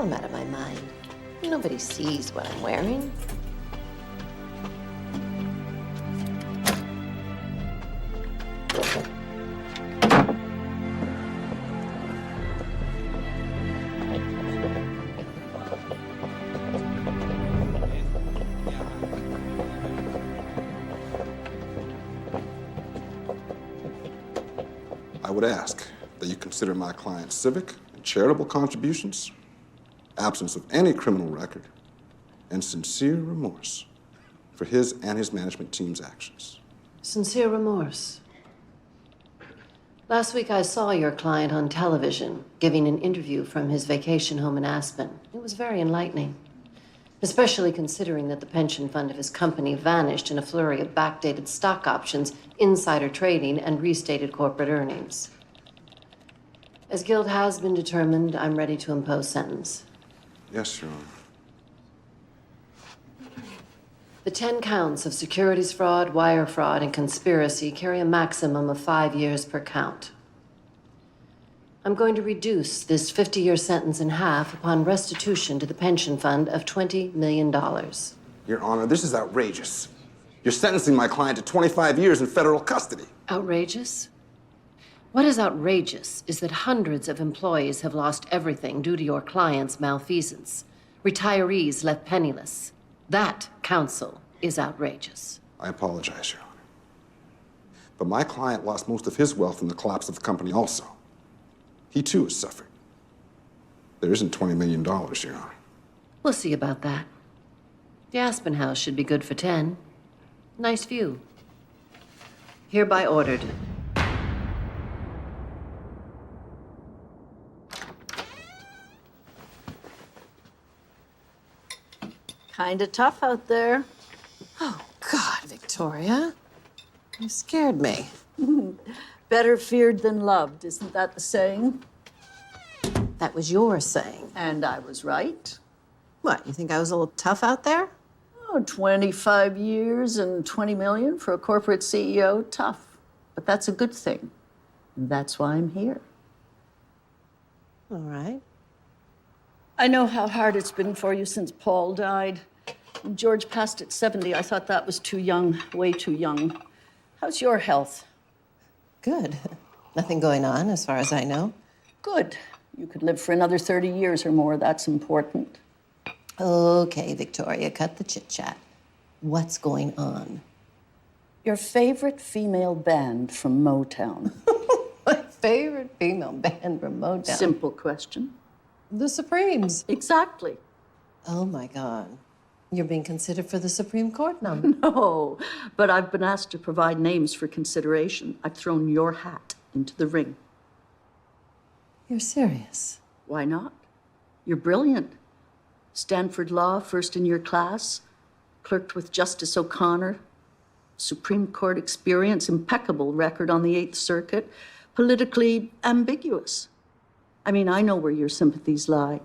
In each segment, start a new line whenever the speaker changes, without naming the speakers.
I'm out of my mind. Nobody sees what I'm wearing.
I would ask that you consider my client's civic and charitable contributions, absence of any criminal record, and sincere remorse for his and his management team's actions.
Sincere remorse. Last week I saw your client on television giving an interview from his vacation home in Aspen. It was very enlightening, especially considering that the pension fund of his company vanished in a flurry of backdated stock options, insider trading, and restated corporate earnings. As guilt has been determined, I'm ready to impose sentence.
Yes, Your Honor.
The 10 counts of securities fraud, wire fraud, and conspiracy carry a maximum of 5 years per count. I'm going to reduce this 50-year sentence in half upon restitution to the pension fund of $20 million.
Your Honor, this is outrageous. You're sentencing my client to 25 years in federal custody.
Outrageous? What is outrageous is that hundreds of employees have lost everything due to your client's malfeasance. Retirees left penniless. That, counsel, is outrageous.
I apologize, Your Honor. But my client lost most of his wealth in the collapse of the company also. He, too, has suffered. There isn't $20 million, Your Honor.
We'll see about that. The Aspen House should be good for 10. Nice view. Hereby ordered.
Kinda tough out there.
Oh, God, Victoria. You scared me.
Better feared than loved, isn't that the saying?
That was your saying.
And I was right.
What, you think I was a little tough out there?
Oh, 25 years and 20 million for a corporate CEO, tough. But that's a good thing. And that's why I'm here.
All right.
I know how hard it's been for you since Paul died. When George passed at 70, I thought that was too young, way too young. How's your health?
Good. Nothing going on, as far as I know.
Good. You could live for another 30 years or more. That's important.
Okay, Victoria, cut the chit-chat. What's going on?
Your favorite female band from Motown?
My favorite female band from Motown.
Simple question.
The Supremes.
Exactly.
Oh, my God. You're being considered for the Supreme Court now.
No, but I've been asked to provide names for consideration. I've thrown your hat into the ring.
You're serious?
Why not? You're brilliant. Stanford Law, first in your class, clerked with Justice O'Connor, Supreme Court experience, impeccable record on the Eighth Circuit, politically ambiguous. I mean, I know where your sympathies lie,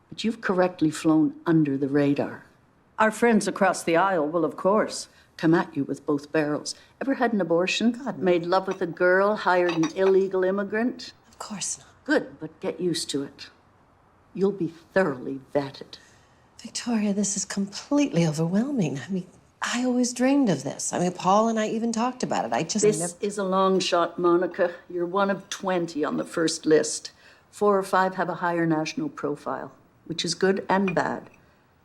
but you've correctly flown under the radar. Our friends across the aisle will, of course, come at you with both barrels. Ever had an abortion?
God, no.
Made love with a girl? Hired an illegal immigrant?
Of course not.
Good, but get used to it. You'll be thoroughly vetted.
Victoria, this is completely overwhelming. I mean, I always dreamed of this. I mean, Paul and I even talked about it.
This is a long shot, Monica. You're one of 20 on the first list. 4 or 5 have a higher national profile, which is good and bad.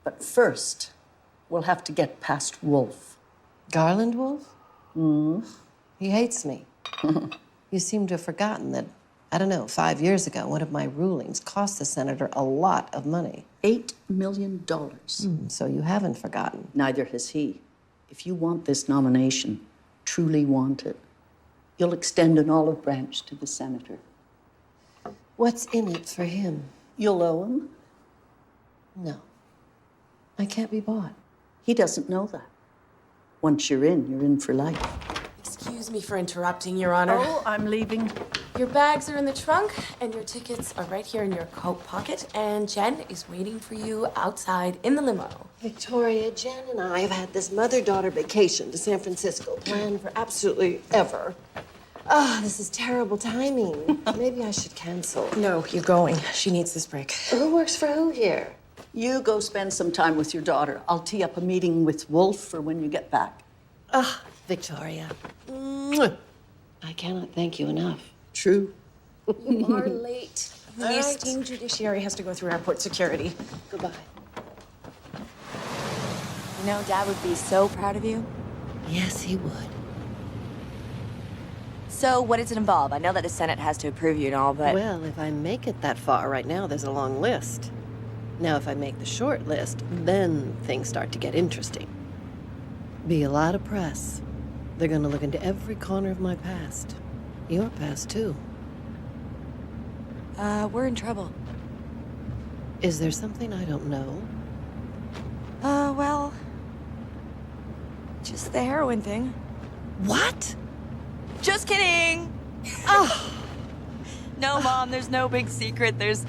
But first, we'll have to get past Wolf.
Garland Wolf? He hates me. You seem to have forgotten that, I don't know, 5 years ago, one of my rulings cost the senator a lot of money.
$8 million.
So you haven't forgotten.
Neither has he. If you want this nomination, truly want it, you'll extend an olive branch to the senator.
What's in it for him?
You'll owe him.
No. I can't be bought.
He doesn't know that. Once you're in for life.
Excuse me for interrupting, Your Honor.
Oh, I'm leaving.
Your bags are in the trunk, and your tickets are right here in your coat pocket, and Jen is waiting for you outside in the limo.
Victoria, Jen and I have had this mother-daughter vacation to San Francisco planned for absolutely ever. Oh, this is terrible timing. Maybe I should cancel.
No, you're going. She needs this break.
Who works for who here?
You go spend some time with your daughter. I'll tee up a meeting with Wolf for when you get back.
Ah, Victoria. Mwah. I cannot thank you enough.
True.
You are late. The
All right.
esteemed judiciary has to go through airport security.
Goodbye.
You know, Dad would be so proud of you.
Yes, he would.
So, what does it involve? I know that the Senate has to approve you and all, but...
Well, if I make it that far right now, there's a long list. Now, if I make the short list, then things start to get interesting. Be a lot of press. They're gonna look into every corner of my past. Your past, too.
we're in trouble.
Is there something I don't know?
Well... just the heroin thing.
What?
Just kidding! Oh! No, Mom, there's no big secret. There's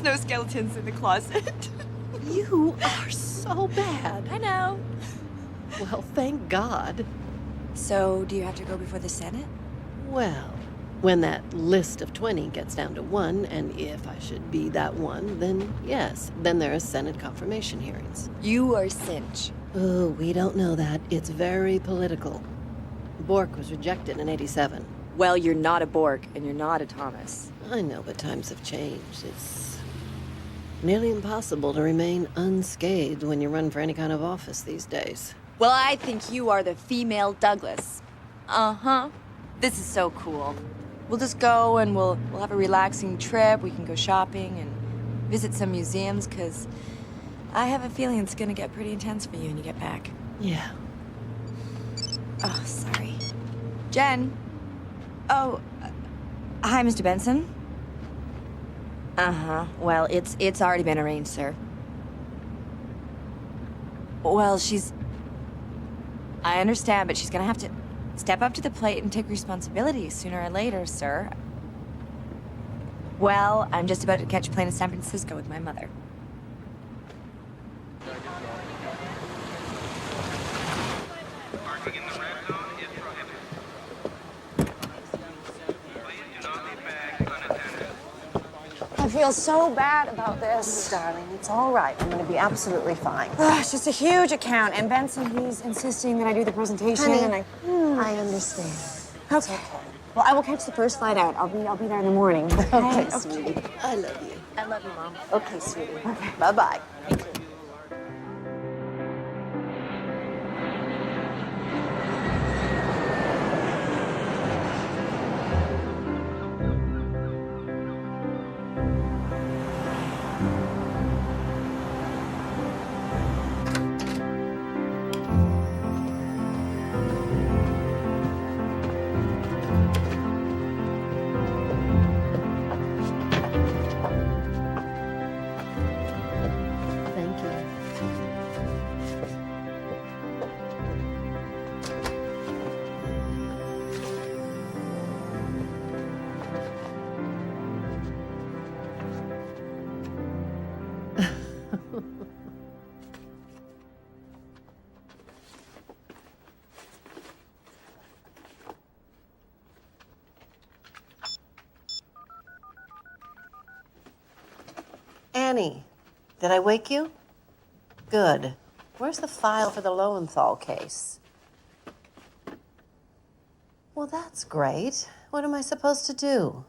no skeletons in the closet.
You are so bad.
I know.
Well, thank God.
So, do you have to go before the Senate?
Well, when that list of 20 gets down to 1, and if I should be that one, then yes. Then there are Senate confirmation hearings.
You are cinch.
Oh, we don't know that. It's very political. Bork was rejected in '87.
Well, you're not a Bork, and you're not a Thomas.
I know, but times have changed. It's nearly impossible to remain unscathed when you run for any kind of office these days.
Well, I think you are the female Douglas. Uh-huh. This is so cool. We'll just go and we'll have a relaxing trip. We can go shopping and visit some museums, because I have a feeling it's gonna get pretty intense for you when you get back.
Yeah.
Oh, sorry. Jen. Oh, hi, Mr. Benson. Uh-huh. Well, it's already been arranged, sir. Well, I understand, but she's gonna have to step up to the plate and take responsibility sooner or later, sir. Well, I'm just about to catch a plane to San Francisco with my mother.
Parking in the red zone is prohibited. Please do not leave bags unattended.
I feel so bad about this.
Darling, it's all right. I'm going to be absolutely fine.
It's just a huge account, and Benson, he's insisting that I do the presentation,
Honey,
and
I understand.
Okay. Well, I will catch the first flight out. I'll be there in the morning.
Okay, sweetie. I love you.
I love you, Mom.
Okay, sweetie. Okay. Bye-bye. Thank you. Annie, did I wake you? Good. Where's the file for the Lowenthal case? Well, that's great. What am I supposed to do?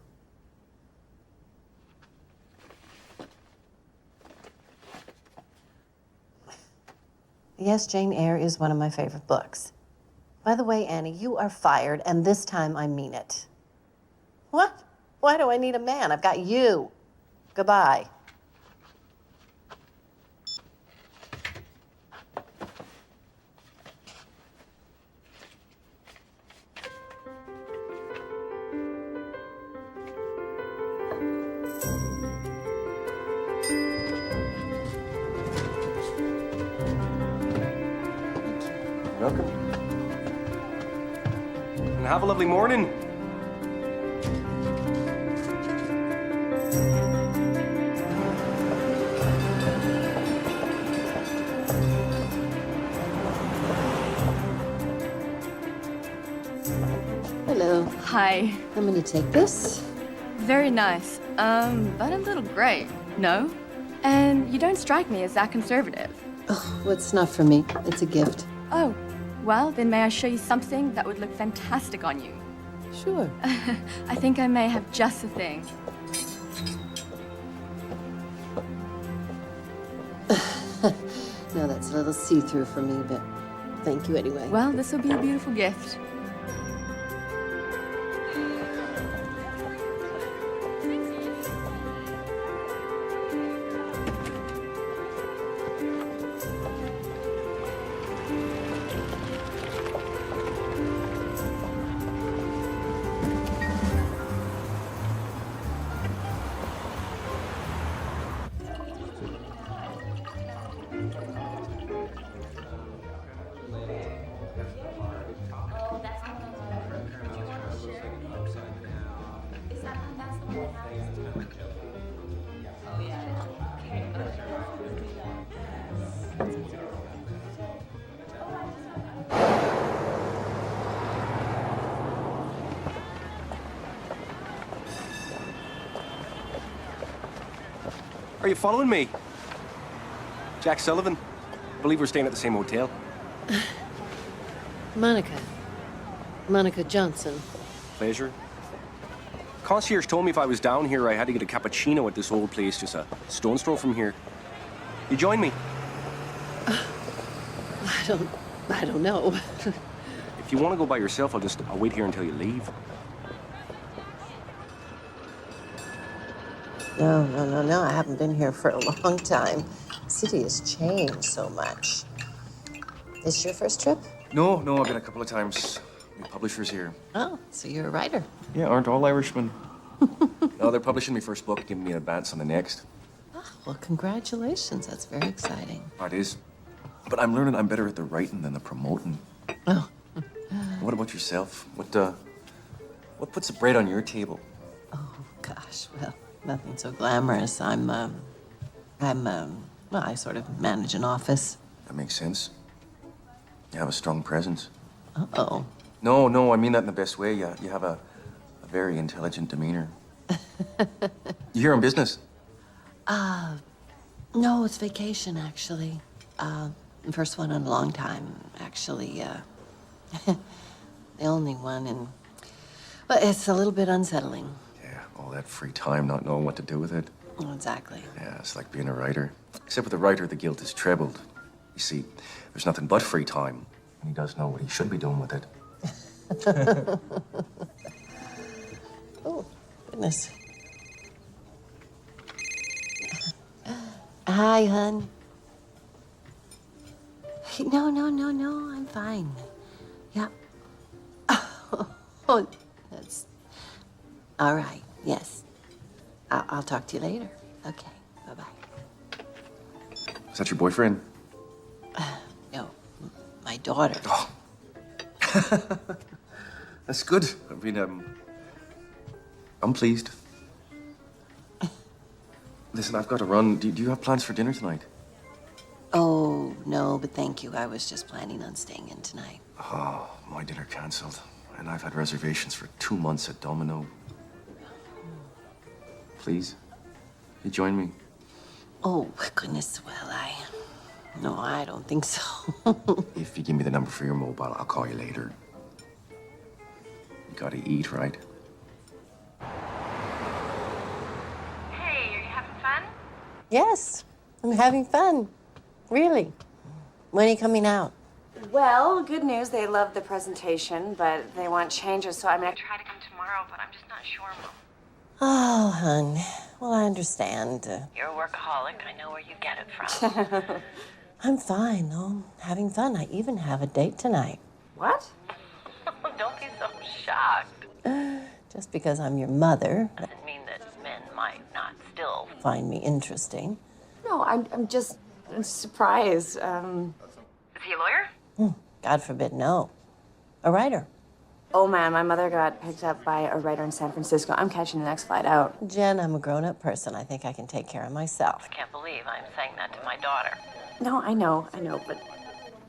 Yes, Jane Eyre is one of my favorite books. By the way, Annie, you are fired, and this time I mean it. What? Why do I need a man? I've got you. Goodbye.
Welcome. And have a lovely morning.
Hello.
Hi.
I'm gonna take this.
Very nice. But a little gray, no? And you don't strike me as that conservative.
Oh, well, it's not for me. It's a gift.
Oh, well, then may I show you something that would look fantastic on you?
Sure.
I think I may have just the thing.
No, that's a little see-through for me, but thank you anyway.
Well, this will be a beautiful gift.
Are you following me? Jack Sullivan. I believe we're staying at the same hotel.
Monica Johnson.
Pleasure. Concierge told me if I was down here, I had to get a cappuccino at this old place just a stone's throw from here. You join me?
I don't know.
If you want to go by yourself, I'll wait here until you leave.
No. I haven't been here for a long time. The city has changed so much. This your first trip?
No, I've been a couple of times. New publishers here.
Oh, so you're a writer.
Yeah, aren't all Irishmen? No, they're publishing my first book, giving me an advance on the next.
Oh, well, congratulations. That's very exciting.
Oh, it is. But I'm learning I'm better at the writing than the promoting.
Oh.
What about yourself? What puts the bread on your table?
Oh, gosh. Well, nothing so glamorous. Well, I sort of manage an office.
That makes sense. You have a strong presence.
Uh-oh.
No, I mean that in the best way. You have a very intelligent demeanor. You here on business?
No, it's vacation, actually. The first one in a long time, actually. The only one, and... Well, it's a little bit unsettling.
Yeah, all that free time, not knowing what to do with it.
Oh, exactly.
Yeah, it's like being a writer. Except with a writer, the guilt is trebled. You see, there's nothing but free time, and he does know what he should be doing with it.
Oh, goodness. Hi, hun. No, I'm fine. Yeah. Oh, that's... All right, yes. I'll talk to you later. Okay, bye-bye.
Is that your boyfriend?
No, my daughter.
Oh. That's good. I mean, I'm pleased. Listen, I've got to run. Do you have plans for dinner tonight?
Oh, no, but thank you. I was just planning on staying in tonight.
Oh, my dinner canceled. And I've had reservations for 2 months at Domino. Please, you join me?
Oh, goodness, well, No, I don't think so.
If you give me the number for your mobile, I'll call you later. You gotta eat, right?
Hey, are you having fun?
Yes, I'm having fun. Really. When are you coming out?
Well, good news. They love the presentation, but they want changes, so I'm gonna
Try to come tomorrow, but I'm just not sure, Mom.
Oh, hun. Well, I understand.
You're a workaholic. I know where you get it from.
I'm fine, though. Having fun. I even have a date tonight.
What?
Don't be so shocked.
Just because I'm your mother, that
Doesn't mean that men might not still.
find me interesting.
No, I'm just surprised.
Is he a lawyer?
God forbid, no. A writer.
Oh, man, my mother got picked up by a writer in San Francisco. I'm catching the next flight out.
Jen, I'm a grown-up person. I think I can take care of myself.
Can't believe I'm saying that to my daughter.
No, I know, but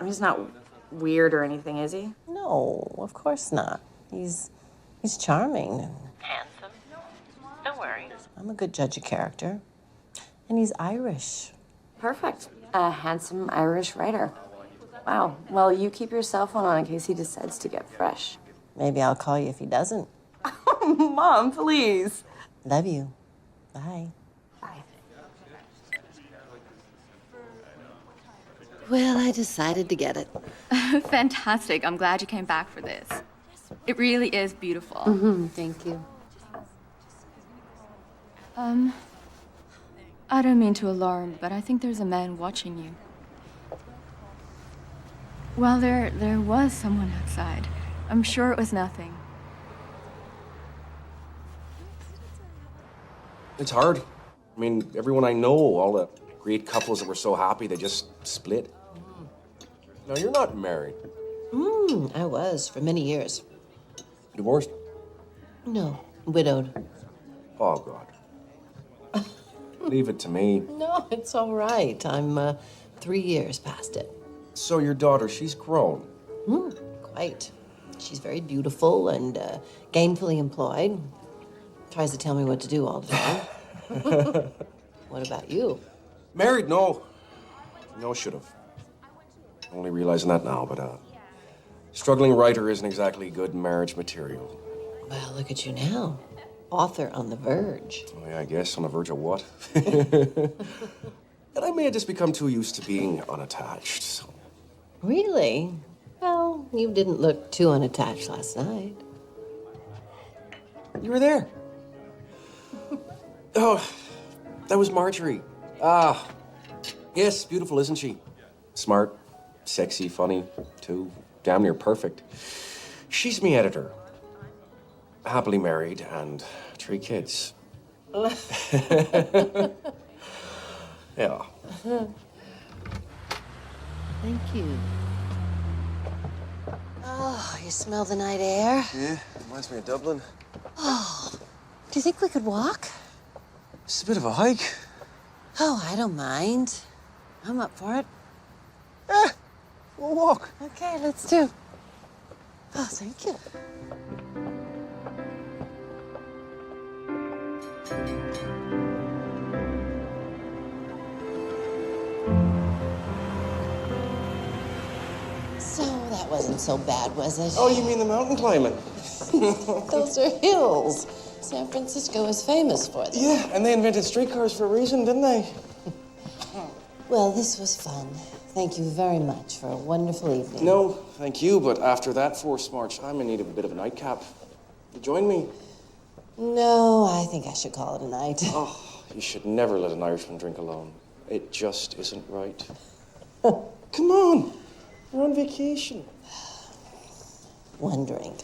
he's not weird or anything, is he?
No, of course not. He's He's charming.
Handsome. Don't worry.
I'm a good judge of character. And he's Irish.
Perfect. A handsome Irish writer. Wow. Well, you keep your cell phone on in case he decides to get fresh.
Maybe I'll call you if he doesn't.
Mom, please.
Love you. Bye.
Bye.
Well, I decided to get it.
Fantastic. I'm glad you came back for this. It really is beautiful.
Thank you.
I don't mean to alarm, but I think there's a man watching you. Well, there was someone outside. I'm sure it was nothing.
It's hard. I mean, everyone I know, all the great couples that were so happy, they just split. Now, you're not married.
I was for many years.
Divorced?
No, widowed.
Oh, God. Leave it to me.
No, it's all right. I'm 3 years past it.
So your daughter, she's grown.
Quite. She's very beautiful and gainfully employed. Tries to tell me what to do all the time. What about you?
Married? No. No, should have. Only realizing that now, but struggling writer isn't exactly good marriage material.
Well, look at you now. Author on the verge.
Oh, yeah, I guess. On the verge of what? And I may have just become too used to being unattached, so.
Really? Well, you didn't look too unattached last night.
You were there. Oh, that was Marjorie. Ah, yes, beautiful, isn't she? Smart, sexy, funny, too. Damn near perfect. She's me editor. Happily married and 3 kids. Yeah.
Thank you. Oh, you smell the night air?
Yeah, reminds me of Dublin.
Oh, do you think we could walk?
It's a bit of a hike.
Oh, I don't mind. I'm up for it.
Yeah, we'll walk.
Okay, let's do. Oh, thank you. So that wasn't so bad, was it?
Oh, you mean the mountain climbing?
Those are hills. San Francisco is famous for them.
Yeah, and they invented streetcars for a reason, didn't they?
Well, this was fun. Thank you very much for a wonderful evening.
No, thank you, but after that forced march, I'm in need of a bit of a nightcap. You join me?
No, I think I should call it a night.
Oh, you should never let an Irishman drink alone. It just isn't right. Come on, we're on vacation.
One drink.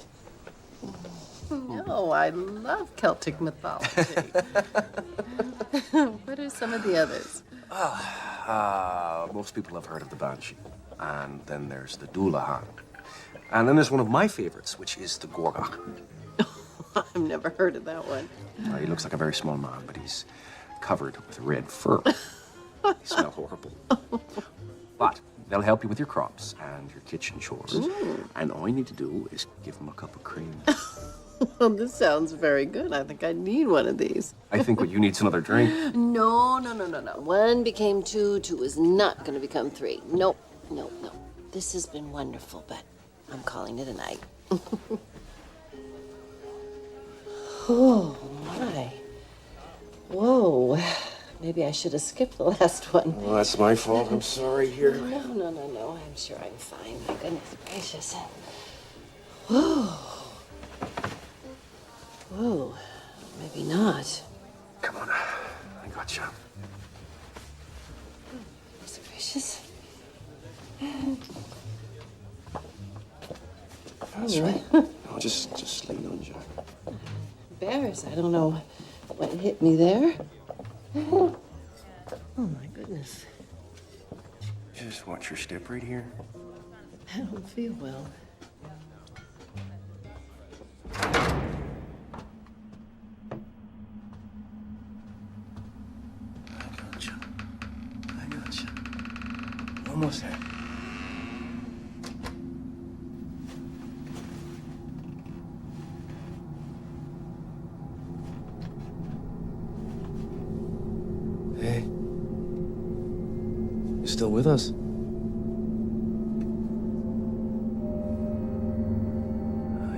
No, I love Celtic mythology. What are some of the others?
Most people have heard of the Banshee. And then there's the Doulahan. And then there's one of my favorites, which is the Gorgach.
I've never heard of that one.
He looks like a very small man, but he's covered with red fur. They smell horrible. But they'll help you with your crops and your kitchen chores. And all you need to do is give them a cup of cream.
Well, this sounds very good. I think I need one of these.
I think what you need is another drink.
No. 1 became 2, 2 is not going to become 3. Nope. This has been wonderful, but I'm calling it a night. Oh, my. Whoa. Maybe I should have skipped the last one.
Well, that's my fault. I'm sorry here.
No. I'm sure I'm fine. My goodness gracious. Whoa. Maybe not.
Come on. I got you.
Goodness gracious.
That's right. No, just lean on Jack.
Bears. I don't know what hit me there. Oh, my goodness.
Just watch your step right here.
I don't feel well.
I got you. Almost there. still with us.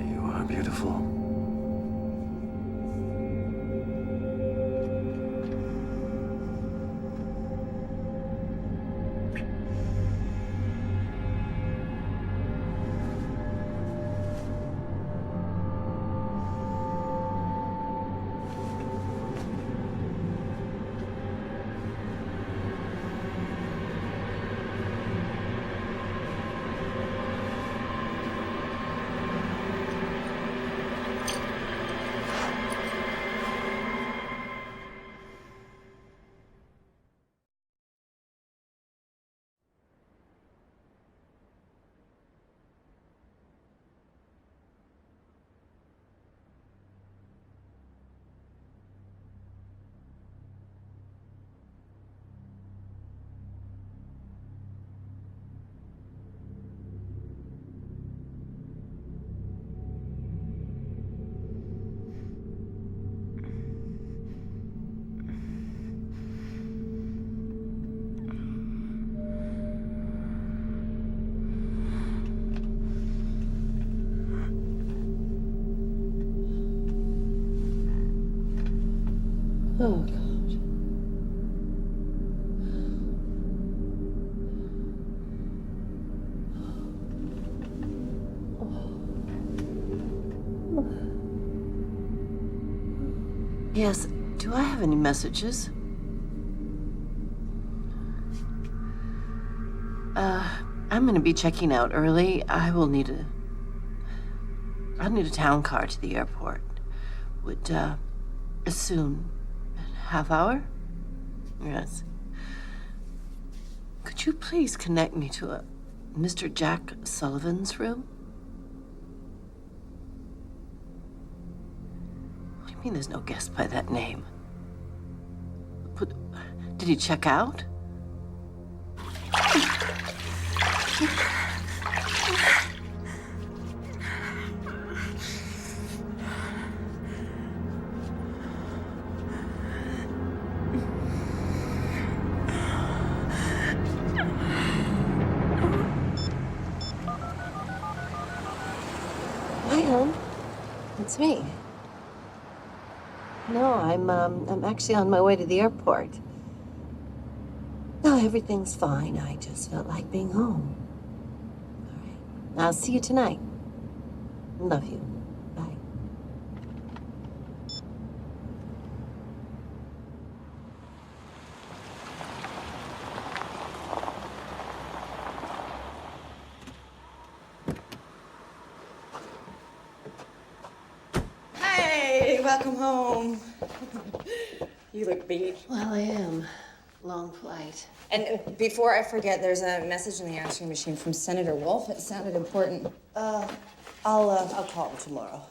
You are beautiful.
Oh, God. Yes, do I have any messages? I'm gonna be checking out early. I'll need a town car to the airport. Would, as soon, half hour? Yes. Could you please connect me to a Mr. Jack Sullivan's room? What do you mean there's no guest by that name? But, did he check out? Hi, hon. It's me. No, I'm actually on my way to the airport. No, everything's fine. I just felt like being home. All right. I'll see you tonight. Love you. Bye.
Hey, welcome home. You look beat.
Well, I am. Long flight.
And before I forget, there's a message in the answering machine from Senator Wolf. It sounded important.
I'll call him tomorrow.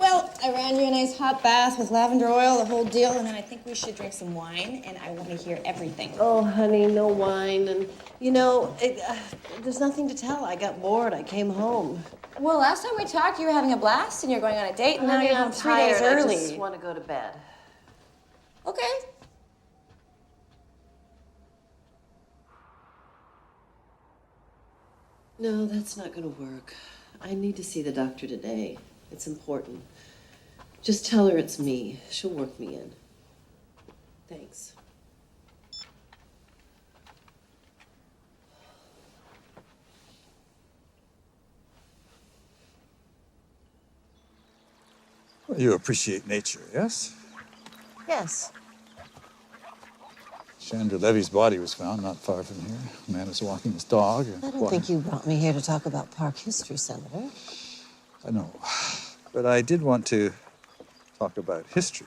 Well, I ran you a nice hot bath with lavender oil, the whole deal, and then I think we should drink some wine, and I want to hear everything.
Oh, honey, no wine. And, there's nothing to tell. I got bored. I came home.
Well, last time we talked, you were having a blast, and you're going on a date, and now
Honey,
you're
I'm
home 3 days
tired.
early.
I just want to go to bed.
Okay.
No, that's not going to work. I need to see the doctor today. It's important. Just tell her it's me. She'll work me in. Thanks.
Well, you appreciate nature, yes?
Yes.
Chandra Levy's body was found not far from here. A man was walking his dog.
I don't think you brought me here to talk about park history, Senator.
I know. But I did want to talk about history.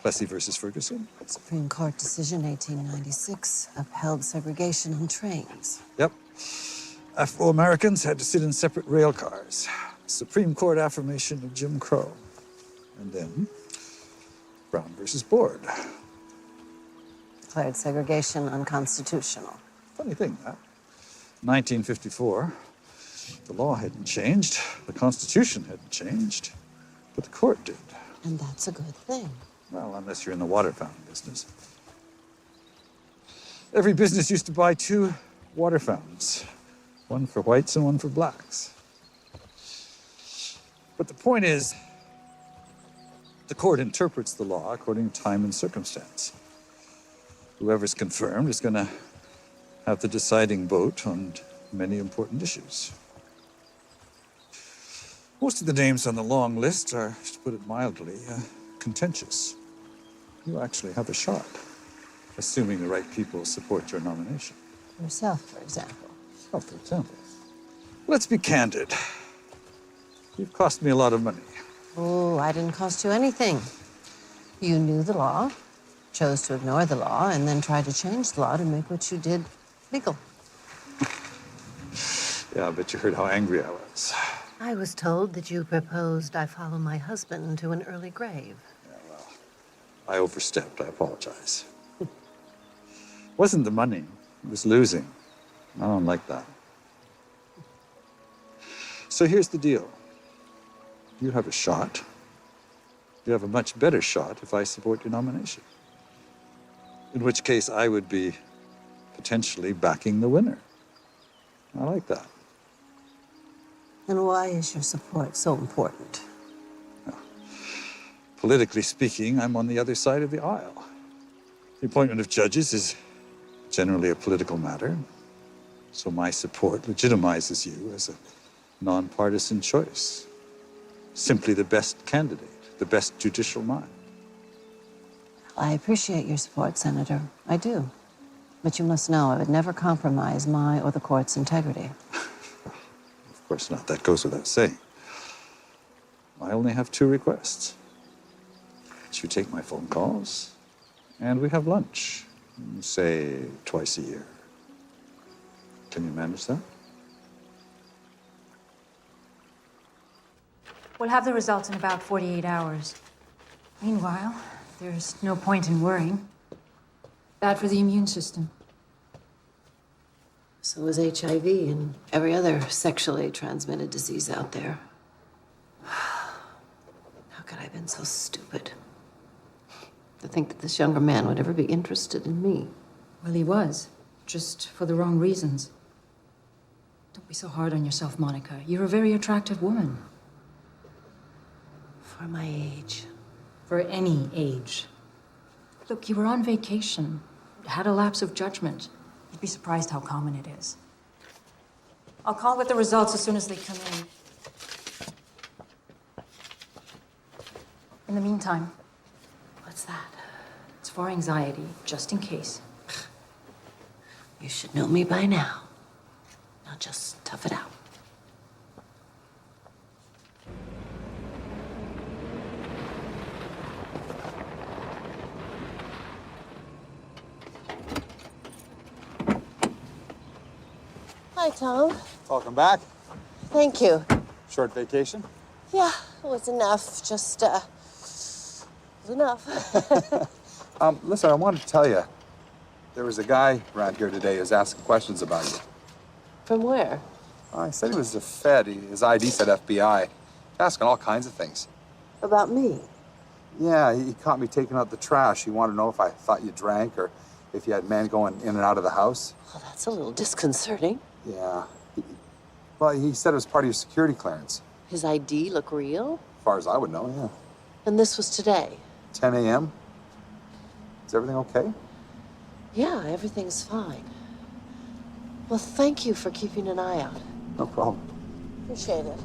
Plessy versus Ferguson.
Supreme Court decision 1896 upheld segregation in trains.
Yep. Afro-Americans had to sit in separate rail cars. Supreme Court affirmation of Jim Crow. And then Brown versus Board.
Declared segregation unconstitutional.
Funny thing, that. 1954, the law hadn't changed, the Constitution hadn't changed, but the court did.
And that's a good thing.
Well, unless you're in the water fountain business. Every business used to buy 2 water fountains, one for whites and one for blacks. But the point is, the court interprets the law according to time and circumstance. Whoever's confirmed is going to have the deciding vote on many important issues. Most of the names on the long list are, to put it mildly, contentious. You actually have a shot, assuming the right people support your nomination.
Yourself, for example.
Oh, for example. Let's be candid. You've cost me a lot of money.
Oh, I didn't cost you anything. You knew the law, chose to ignore the law, and then tried to change the law to make what you did legal.
Yeah, I bet you heard how angry I was.
I was told that you proposed I follow my husband to an early grave.
Yeah, well, I overstepped. I apologize. It wasn't the money. It was losing. I don't like that. So here's the deal. You have a shot. You have a much better shot if I support your nomination. In which case, I would be potentially backing the winner. I like that.
And why is your support so important?
Well, politically speaking, I'm on the other side of the aisle. The appointment of judges is generally a political matter, so my support legitimizes you as a nonpartisan choice. Simply the best candidate, the best judicial mind.
I appreciate your support, Senator. I do. But you must know I would never compromise my or the court's integrity.
Of course not. That goes without saying. I only have 2 requests. That you take my phone calls, and we have lunch, say, twice a year. Can you manage that?
We'll have the results in about 48 hours. Meanwhile, there's no point in worrying. Bad for the immune system.
So is HIV and every other sexually transmitted disease out there. How could I have been so stupid? To think that this younger man would ever be interested in me.
Well, he was. Just for the wrong reasons. Don't be so hard on yourself, Monica. You're a very attractive woman.
For my age.
For any age. Look, you were on vacation. Had a lapse of judgment. You'd be surprised how common it is. I'll call with the results as soon as they come in. In the meantime,
What's that?
it's for anxiety, just in case.
You should know me by now. Now just tough it out. Hi, Tom.
Welcome back.
Thank you.
Short vacation?
Yeah, it was enough. Just, it was enough.
Listen, I wanted to tell you, there was a guy around here today who was asking questions about you.
From where?
I said he was a Fed. His ID said FBI. Asking all kinds of things.
About me?
Yeah, he caught me taking out the trash. He wanted to know if I thought you drank or if you had men going in and out of the house.
Well, that's a little disconcerting.
Yeah. Well, he said it was part of your security clearance.
His ID look real?
As far as I would know, yeah.
And this was today?
10 a.m. Is everything okay?
Yeah, everything's fine. Well, thank you for keeping an eye out.
No problem.
Appreciate it.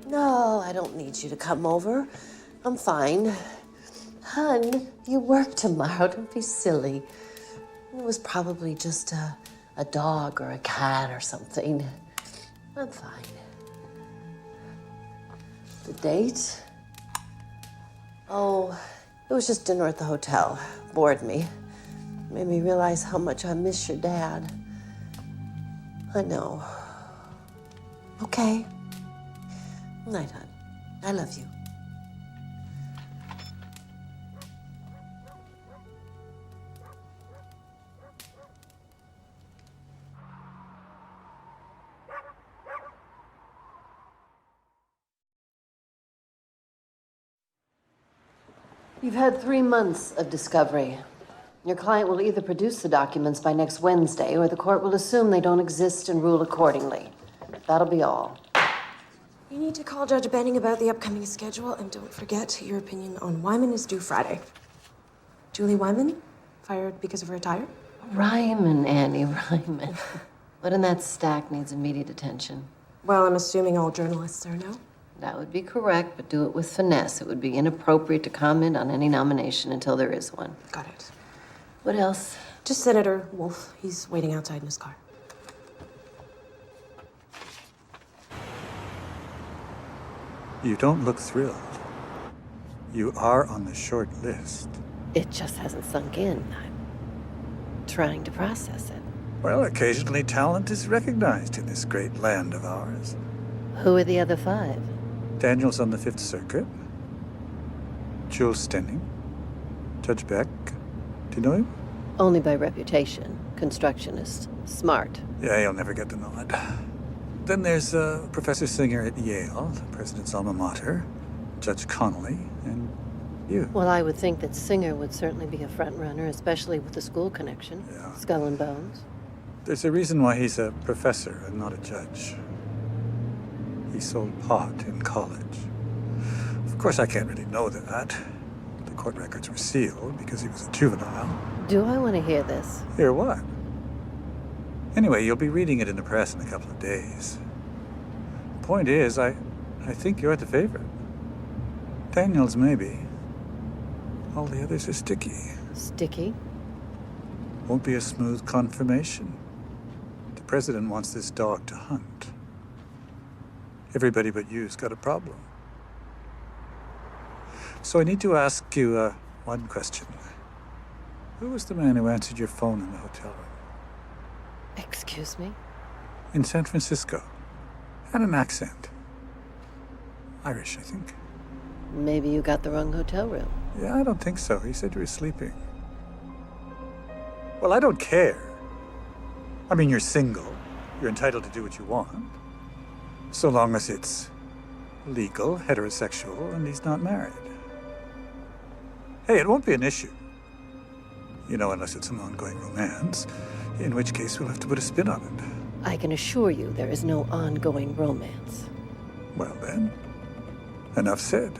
No, I don't need you to come over. I'm fine. Hun, you work tomorrow. Don't be silly. It was probably just a dog or a cat or something. I'm fine. The date? Oh, it was just dinner at the hotel. Bored me.
Made me realize how much I miss your dad. I know. Okay. Night, hon. I love you.
You've had 3 months of discovery. Your client will either produce the documents by next Wednesday, or the court will assume they don't exist and rule accordingly. That'll be all.
You need to call Judge Benning about the upcoming schedule, and don't forget your opinion on Wyman is due Friday. Julie Wyman, fired because of her attire?
Ryman, Annie, Ryman. What in that stack needs immediate attention?
Well, I'm assuming all journalists are no.
That would be correct, but do it with finesse. It would be inappropriate to comment on any nomination until there is one.
Got it.
What else?
Just Senator Wolf. He's waiting outside in his car.
You don't look thrilled. You are on the short list.
It just hasn't sunk in. I'm trying to process it.
Well, occasionally talent is recognized in this great land of ours.
Who are the other 5?
Daniel's on the Fifth Circuit. Jules Stenning. Judge Beck. Do you know him?
Only by reputation. Constructionist. Smart.
Yeah, he'll never get the nod. Then there's Professor Singer at Yale, the president's alma mater, Judge Connolly, and you.
Well, I would think that Singer would certainly be a front runner, especially with the school connection.
Yeah.
Skull and Bones.
There's a reason why he's a professor and not a judge. He sold pot in college. Of course, I can't really know that. The court records were sealed because he was a juvenile.
Do I want to hear this?
Hear what? Anyway, you'll be reading it in the press in a couple of days. Point is, I think you're the favorite. Daniels, maybe. All the others are sticky.
Sticky?
Won't be a smooth confirmation. The president wants this dog to hunt. Everybody but you's got a problem. So I need to ask you one question. Who was the man who answered your phone in the hotel room?
Excuse me?
In San Francisco. Had an accent. Irish, I think.
Maybe you got the wrong hotel room.
Yeah, I don't think so. He said you were sleeping. Well, I don't care. I mean, you're single. You're entitled to do what you want. So long as it's legal, heterosexual, and he's not married. Hey, it won't be an issue. You know, unless it's an ongoing romance, in which case we'll have to put a spin on it.
I can assure you there is no ongoing romance.
Well then, enough said.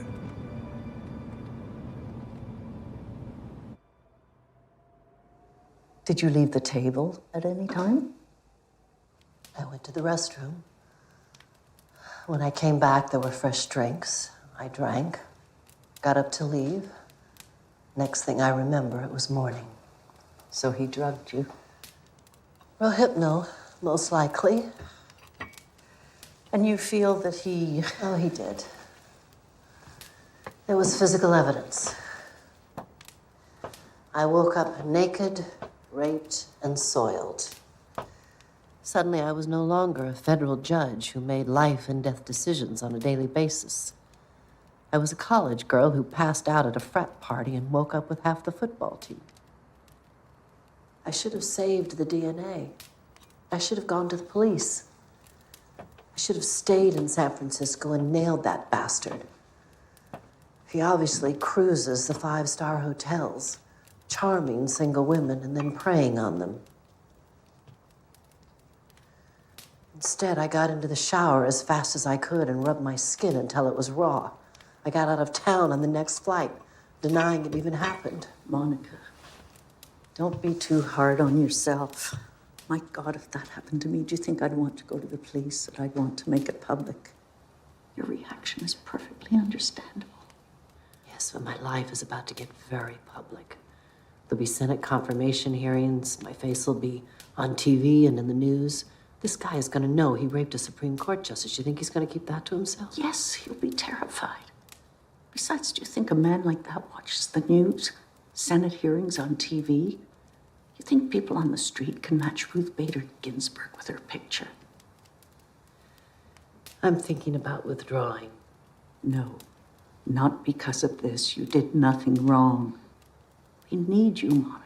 Did you leave the table at any time?
I went to the restroom. When I came back, there were fresh drinks. I drank, got up to leave. Next thing I remember, it was morning.
So he drugged you.
Well, hypno, most likely.
And you feel that he...
Oh, he did. There was physical evidence. I woke up naked, raped, and soiled. Suddenly, I was no longer a federal judge who made life and death decisions on a daily basis. I was a college girl who passed out at a frat party and woke up with half the football team. I should have saved the DNA. I should have gone to the police. I should have stayed in San Francisco and nailed that bastard. He obviously cruises the 5-star hotels, charming single women and then preying on them. Instead, I got into the shower as fast as I could and rubbed my skin until it was raw. I got out of town on the next flight, denying it even happened.
Monica, don't be too hard on yourself. My God, if that happened to me, do you think I'd want to go to the police, that I'd want to make it public? Your reaction is perfectly understandable.
Yes, but my life is about to get very public. There'll be Senate confirmation hearings. My face will be on TV and in the news. This guy is going to know he raped a Supreme Court justice. You think he's going to keep that to himself?
Yes, he'll be terrified. Besides, do you think a man like that watches the news? Senate hearings on TV? You think people on the street can match Ruth Bader Ginsburg with her picture?
I'm thinking about withdrawing.
No, not because of this. You did nothing wrong. We need you, Monica.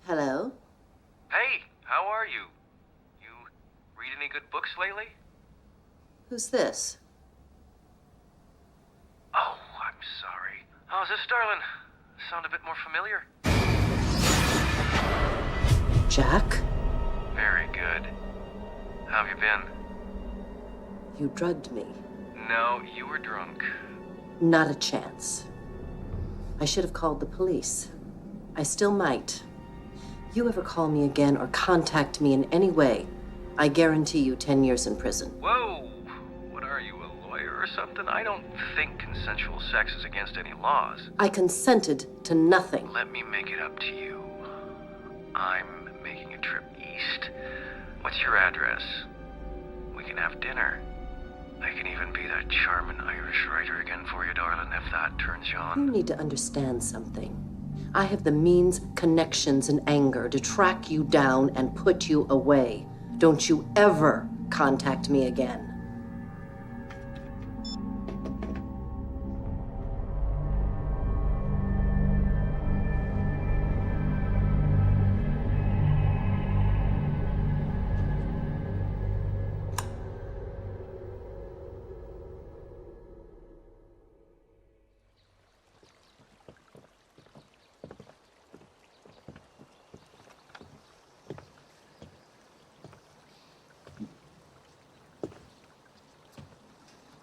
Hello?
Hey, how are you? You read any good books lately?
Who's this?
Oh, I'm sorry. How's this, darling? Sound a bit more familiar?
Jack?
Very good. How have you been?
You drugged me.
No, you were drunk.
Not a chance. I should have called the police. I still might. You ever call me again or contact me in any way, I guarantee you 10 years in prison.
Whoa! What are you, a lawyer or something? I don't think consensual sex is against any laws.
I consented to nothing.
Let me make it up to you. I'm making a trip east. What's your address? We can have dinner. I can even be that charming Irish writer again for you, darling, if that turns you on.
You need to understand something. I have the means, connections, and anger to track you down and put you away. Don't you ever contact me again.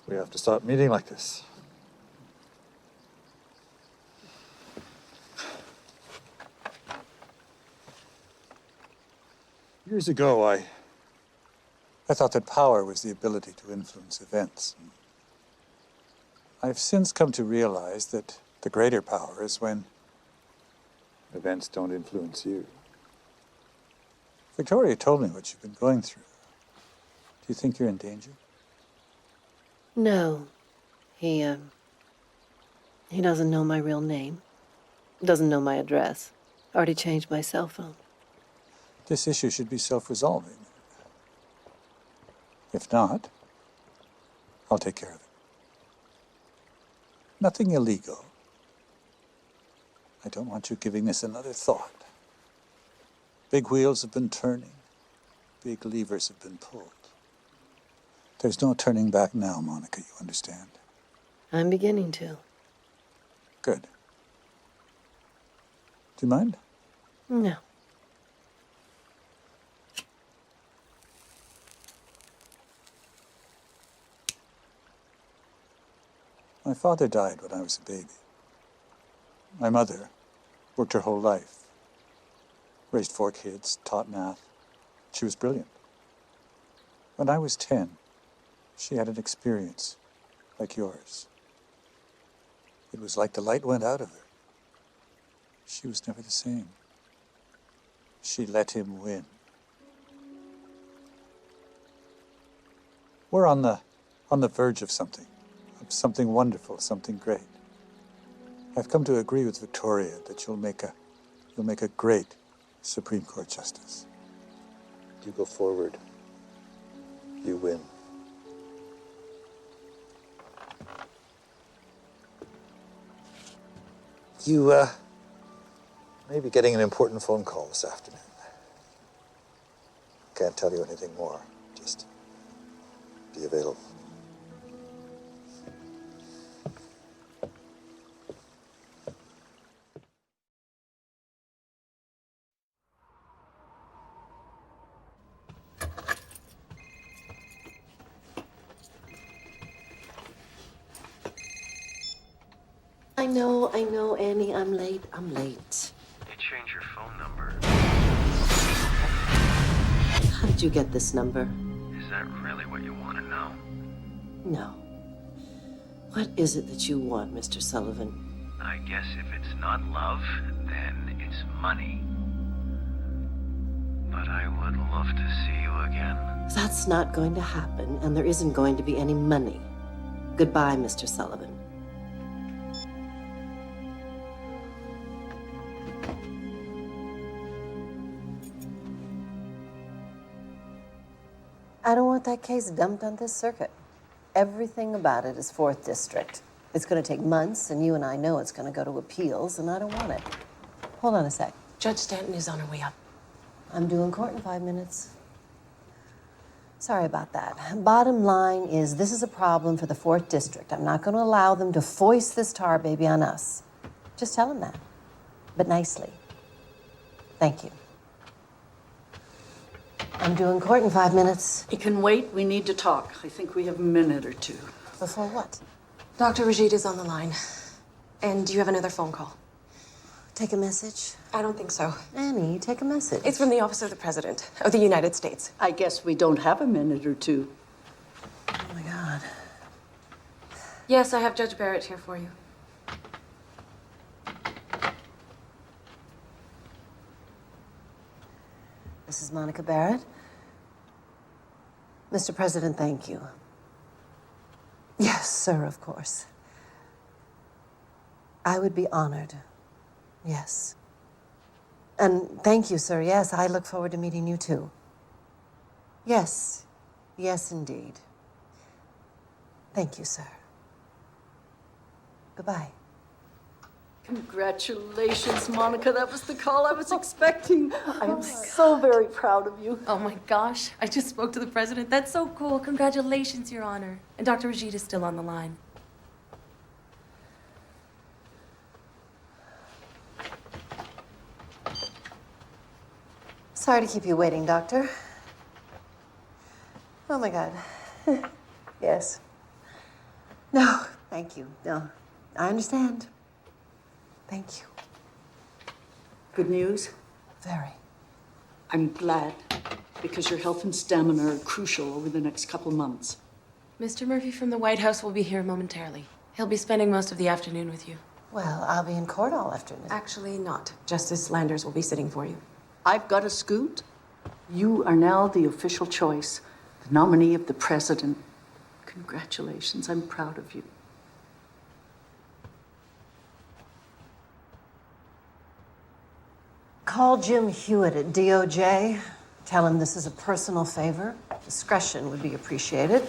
We have to stop meeting like this. Years ago, I thought that power was the ability to influence events. I've since come to realize that the greater power is when events don't influence you. Victoria told me what you've been going through. Do you think you're in danger?
No. He doesn't know my real name. Doesn't know my address. Already changed my cell phone.
This issue should be self-resolving. If not, I'll take care of it. Nothing illegal. I don't want you giving this another thought. Big wheels have been turning. Big levers have been pulled. There's no turning back now, Monica, you understand?
I'm beginning to.
Good. Do you mind?
No.
My father died when I was a baby. My mother worked her whole life. Raised 4 kids, taught math. She was brilliant. When I was 10, she had an experience like yours. It was like the light went out of her. She was never the same. She let him win. We're on the verge of something wonderful, something great. I've come to agree with Victoria that you'll make a great Supreme Court justice. You go forward. You win. You may be getting an important phone call this afternoon. Can't tell you anything more. Just be available.
I know, Annie, I'm late.
You changed your phone number.
How did you get this number?
Is that really what you want to know?
No. What is it that you want, Mr. Sullivan?
I guess if it's not love, then it's money. But I would love to see you again.
That's not going to happen, and there isn't going to be any money. Goodbye, Mr. Sullivan. I don't want that case dumped on this circuit. Everything about it is 4th District. It's going to take months, and you and I know it's going to go to appeals, and I don't want it. Hold on a sec.
Judge Stanton is on her way up.
I'm doing court in 5 minutes. Sorry about that. Bottom line is this is a problem for the 4th District. I'm not going to allow them to foist this tar baby on us. Just tell them that, but nicely. Thank you. I'm doing court in 5 minutes.
It can wait. We need to talk. I think we have a minute or two.
Before what?
Dr. Rajid is on the line. And you have another phone call.
Take a message?
I don't think so.
Annie, take a message.
It's from the Office of the President of the United States.
I guess we don't have a minute or two.
Oh, my God.
Yes, I have Judge Barrett here for you.
This is Monica Barrett. Mr. President, thank you. Yes, sir, of course. I would be honored. Yes. And thank you, sir. Yes, I look forward to meeting you too. Yes. Yes, indeed. Thank you, sir. Goodbye.
Congratulations, Monica. That was the call I was expecting. I am so very proud of you.
Oh my gosh, I just spoke to the president. That's so cool. Congratulations, Your Honor. And Dr. Rajid is still on the line.
Sorry to keep you waiting, Doctor. Oh my God. Yes. No, thank you. No, I understand. Thank you.
Good news?
Very.
I'm glad, because your health and stamina are crucial over the next couple months.
Mr. Murphy from the White House will be here momentarily. He'll be spending most of the afternoon with you.
Well, I'll be in court all afternoon.
Actually, not. Justice Landers will be sitting for you.
I've got a scoot. You are now the official choice, the nominee of the president. Congratulations. I'm proud of you.
Call Jim Hewitt at DOJ. Tell him this is a personal favor. Discretion would be appreciated.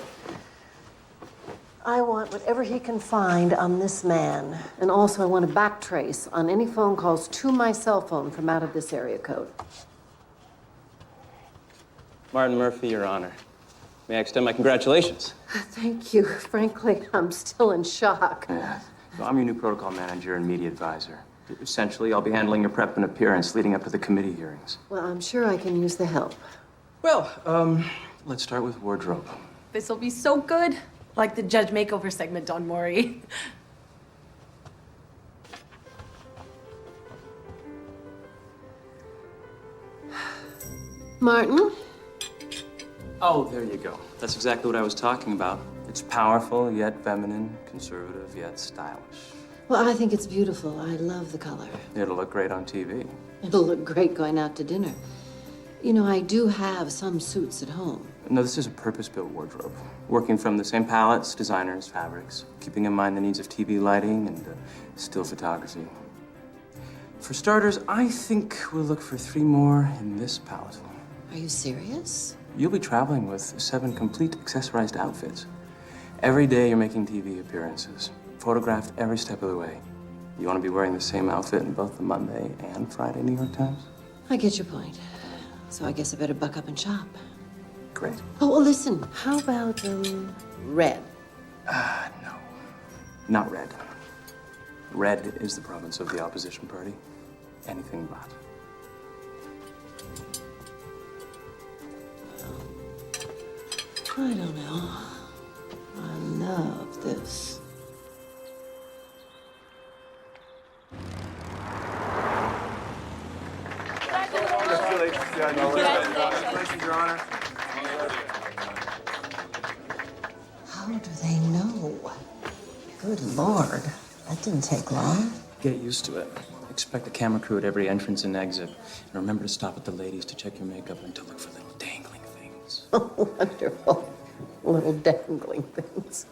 I want whatever he can find on this man. And also, I want a backtrace on any phone calls to my cell phone from out of this area code.
Martin Murphy, Your Honor. May I extend my congratulations?
Thank you. Frankly, I'm still in shock.
So I'm your new protocol manager and media advisor. Essentially, I'll be handling your prep and appearance leading up to the committee hearings.
Well, I'm sure I can use the help.
Well, let's start with wardrobe.
This will be so good. Like the judge makeover segment on Maury.
Martin?
Oh, there you go. That's exactly what I was talking about. It's powerful, yet feminine, conservative, yet stylish.
Well, I think it's beautiful. I love the color.
It'll look great on TV.
It'll look great going out to dinner. You know, I do have some suits at home.
No, this is a purpose-built wardrobe. Working from the same palettes, designers, fabrics, keeping in mind the needs of TV lighting and still photography. For starters, I think we'll look for 3 more in this palette.
Are you serious?
You'll be traveling with 7 complete accessorized outfits. Every day you're making TV appearances, photographed every step of the way. You want to be wearing the same outfit in both the Monday and Friday New York Times?
I get your point. So I guess I better buck up and shop.
Great.
Oh, well, listen, how about, red?
No. Not red. Red is the province of the opposition party. Anything but.
I don't know. I love this.
Congratulations, Your Honor.
How do they know? Good Lord, that didn't take long.
Get used to it. Expect a camera crew at every entrance and exit. And remember to stop at the ladies to check your makeup and to look for little dangling things.
Oh, wonderful. Little dangling things.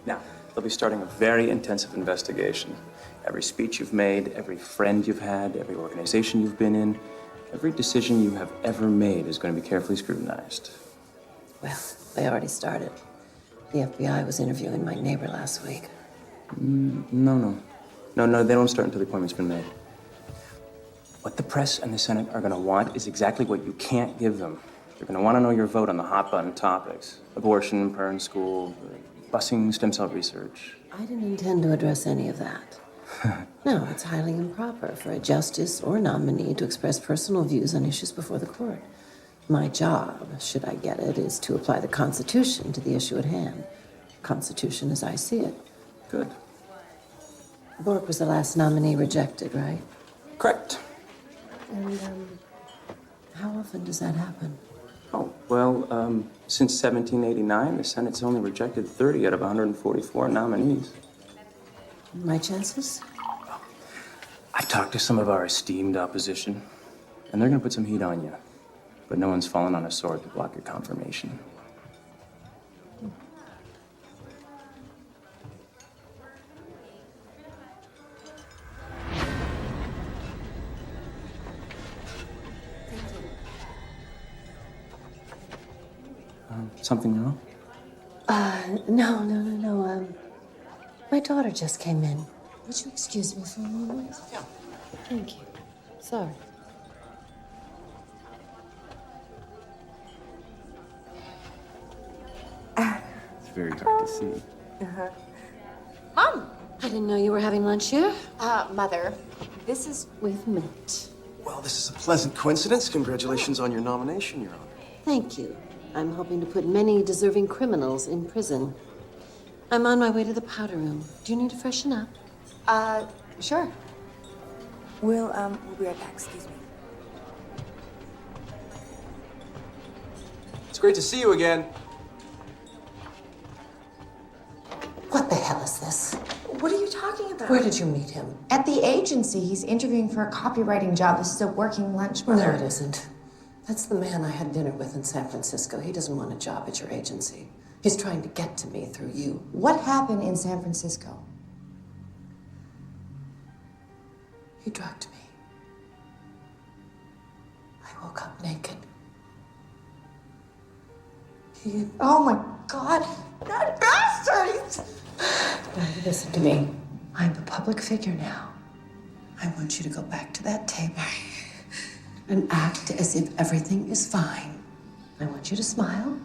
Now, they'll be starting a very intensive investigation. Every speech you've made, every friend you've had, every organization you've been in, every decision you have ever made is going to be carefully scrutinized.
Well, they already started. The FBI was interviewing my neighbor last week.
No, they don't start until the appointment's been made. What the press and the Senate are going to want is exactly what you can't give them. They're going to want to know your vote on the hot-button topics. Abortion, parent school, busing, stem cell research.
I didn't intend to address any of that. No, it's highly improper for a justice or nominee to express personal views on issues before the court. My job, should I get it, is to apply the Constitution to the issue at hand. Constitution as I see it.
Good.
Bork was the last nominee rejected, right?
Correct.
And, how often does that happen?
Oh, well, since 1789, the Senate's only rejected 30 out of 144 nominees.
My chances?
I've talked to some of our esteemed opposition, and they're going to put some heat on you. But no one's fallen on a sword to block your confirmation. Something wrong?
No. My daughter just came in. Would you excuse me for a moment?
Yeah.
Thank you. Sorry.
It's very hard to see.
Mom! I didn't know you were having lunch here.
Mother, this is
With mint.
Well, this is a pleasant coincidence. Congratulations on your nomination, Your Honor.
Thank you. I'm hoping to put many deserving criminals in prison. I'm on my way to the powder room. Do you need to freshen up?
sure. We'll be right back, excuse me.
It's great to see you again.
What the hell is this?
What are you talking about?
Where did you meet him?
At the agency. He's interviewing for a copywriting job. This is a working lunch,
No,
Mother.
it isn't. That's the man I had dinner with in San Francisco. He doesn't want a job at your agency. He's trying to get to me through you.
What happened in San Francisco?
He drugged me. I woke up naked. He...
Oh my God! That bastard!
Now, listen to me. I'm a public figure now. I want you to go back to that table and act as if everything is fine. I want you to smile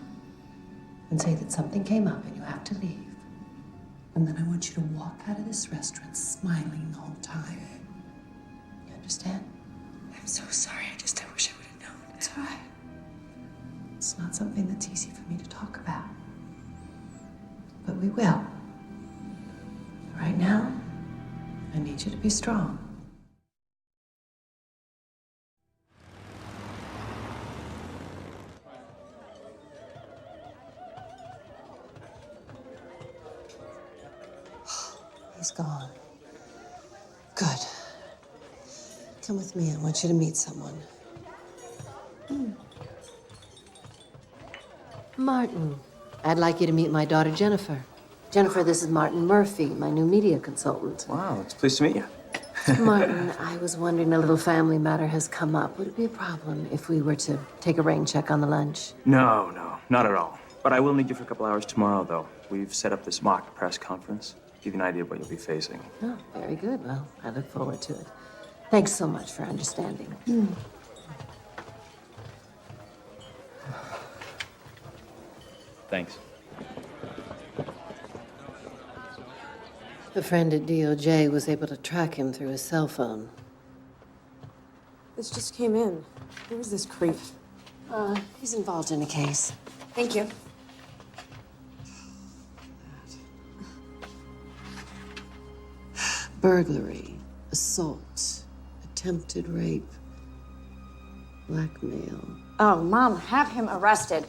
and say that something came up and you have to leave. And then I want you to walk out of this restaurant smiling the whole time. You understand?
I'm so sorry. I wish I would have known.
It's all right. It's not something that's easy for me to talk about. But we will. Right now, I need you to be strong. He's gone. Good. Come with me. I want you to meet someone. Martin, I'd like you to meet my daughter, Jennifer. Jennifer, this is Martin Murphy, my new media consultant.
Wow, it's pleased to meet you.
Martin, I was wondering, a little family matter has come up. Would it be a problem if we were to take a rain check on the lunch?
No, not at all. But I will need you for a couple hours tomorrow, though. We've set up this mock press conference. Give you an idea of what you'll be facing.
Oh, very good. Well, I look forward to it. Thanks so much for understanding.
Thanks.
A friend at DOJ was able to track him through his cell phone.
This just came in. Who is this creep?
He's involved in a case.
Thank you.
Burglary, assault, attempted rape, blackmail.
Oh, Mom, have him arrested.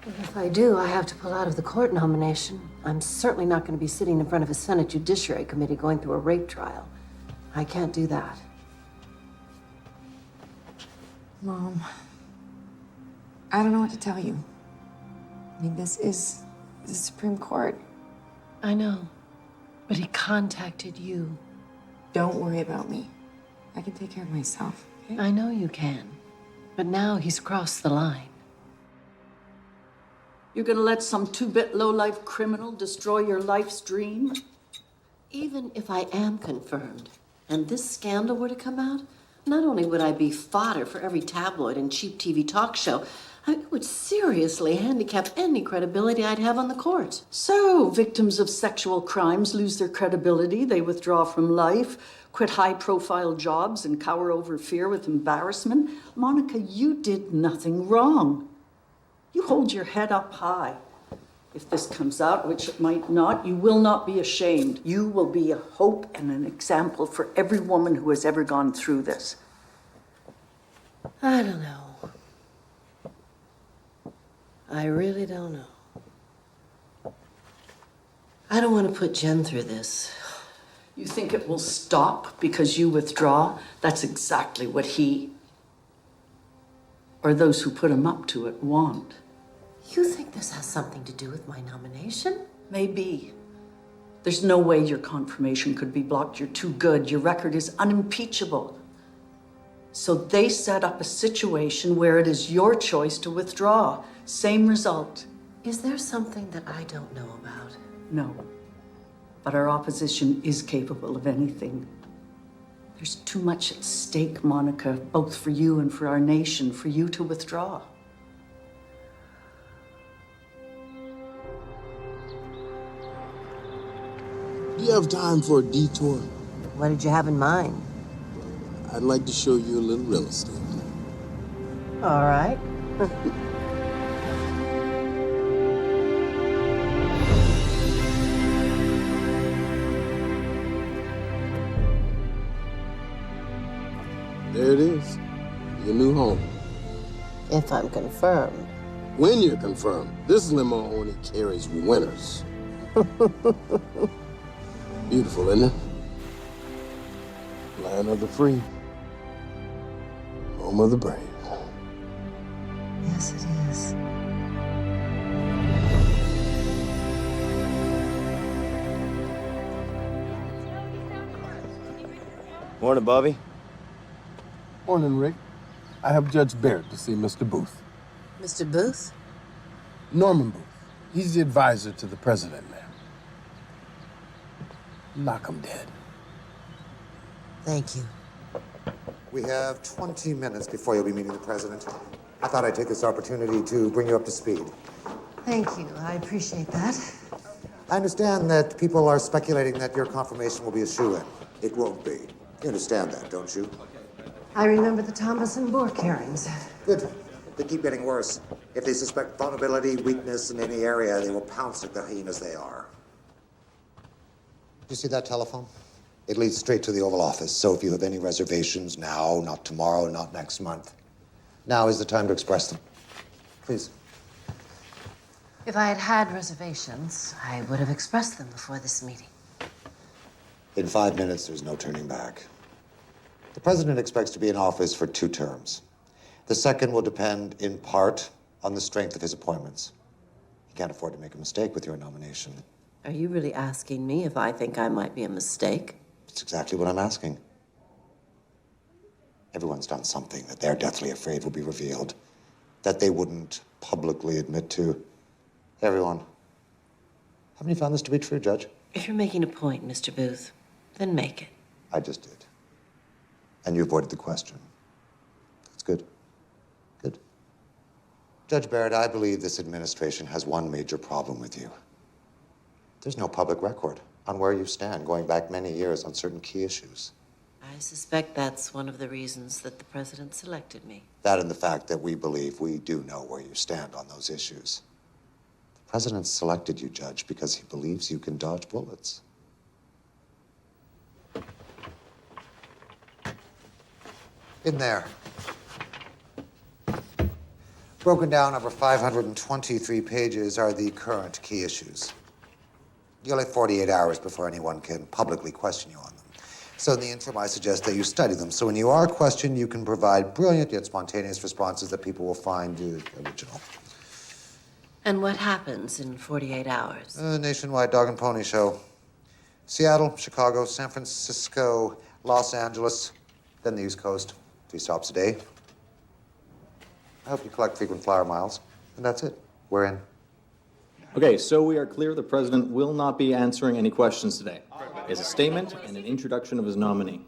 If I do, I have to pull out of the court nomination. I'm certainly not going to be sitting in front of a Senate Judiciary Committee going through a rape trial. I can't do that.
Mom, I don't know what to tell you. I mean, this is the Supreme Court.
I know, but he contacted you.
Don't worry about me. I can take care of myself, okay?
I know you can, but now he's crossed the line.
You're gonna let some two-bit low-life criminal destroy your life's dream?
Even if I am confirmed, and this scandal were to come out, not only would I be fodder for every tabloid and cheap TV talk show, it would seriously handicap any credibility I'd have on the court.
So, victims of sexual crimes lose their credibility, they withdraw from life, quit high-profile jobs, and cower over fear with embarrassment. Monica, you did nothing wrong. You hold your head up high. If this comes out, which it might not, you will not be ashamed. You will be a hope and an example for every woman who has ever gone through this.
I don't know. I really don't know. I don't want to put Jen through this.
You think it will stop because you withdraw? That's exactly what he, or those who put him up to it, want.
You think this has something to do with my nomination?
Maybe. There's no way your confirmation could be blocked. You're too good. Your record is unimpeachable. So they set up a situation where it is your choice to withdraw. Same result.
Is there something that I don't know about?
No. But our opposition is capable of anything. There's too much at stake, Monica, both for you and for our nation, for you to withdraw.
Do you have time for a detour?
What did you have in mind?
I'd like to show you a little real estate.
All right.
There it is, your new home.
If I'm confirmed.
When you're confirmed, this limo only carries winners. Beautiful, isn't it? Land of the free. Home of the brave.
Yes, it is.
Morning, Bobby.
Morning, Rick. I have Judge Barrett to see Mr. Booth.
Mr. Booth?
Norman Booth. He's the advisor to the president, ma'am. Knock him dead.
Thank you.
We have 20 minutes before you'll be meeting the president. I thought I'd take this opportunity to bring you up to speed.
Thank you. I appreciate that.
I understand that people are speculating that your confirmation will be a shoo-in. It won't be. You understand that, don't you?
I remember the Thomas and Bork hearings.
Good. They keep getting worse. If they suspect vulnerability, weakness in any area, they will pounce like the hyenas they are. Did you see that telephone? It leads straight to the Oval Office, so if you have any reservations now, not tomorrow, not next month, now is the time to express them. Please.
If I had had reservations, I would have expressed them before this meeting.
In 5 minutes, there's no turning back. The president expects to be in office for 2 terms. The second will depend, in part, on the strength of his appointments. He can't afford to make a mistake with your nomination.
Are you really asking me if I think I might be a mistake?
That's exactly what I'm asking. Everyone's done something that they're deathly afraid will be revealed, that they wouldn't publicly admit to. Everyone. Haven't you found this to be true, Judge?
If you're making a point, Mr. Booth, then make it.
I just did. And you avoided the question. That's good. Good. Judge Barrett, I believe this administration has one major problem with you. There's no public record on where you stand, going back many years on certain key issues.
I suspect that's one of the reasons that the president selected me.
That and the fact that we believe we do know where you stand on those issues. The president selected you, Judge, because he believes you can dodge bullets. In there. Broken down over 523 pages are the current key issues. You'll have 48 hours before anyone can publicly question you on them. So in the interim, I suggest that you study them. So when you are questioned, you can provide brilliant yet spontaneous responses that people will find original.
And what happens in 48 hours?
A nationwide dog and pony show. Seattle, Chicago, San Francisco, Los Angeles, then the East Coast. 3 stops a day. I hope you collect frequent flyer miles. And that's it. We're in.
Okay, so we are clear the president will not be answering any questions today. He has a statement and an introduction of his nominee.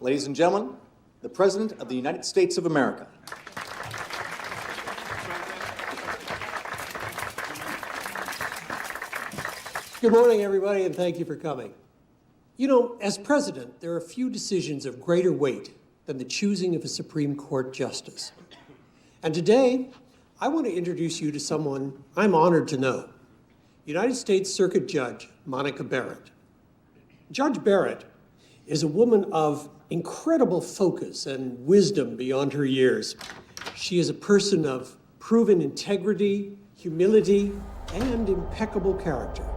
Ladies and gentlemen, the President of the United States of America.
Good morning, everybody, and thank you for coming. You know, as president, there are few decisions of greater weight than the choosing of a Supreme Court justice. And today, I want to introduce you to someone I'm honored to know, United States Circuit Judge Monica Barrett. Judge Barrett is a woman of incredible focus and wisdom beyond her years. She is a person of proven integrity, humility, and impeccable character.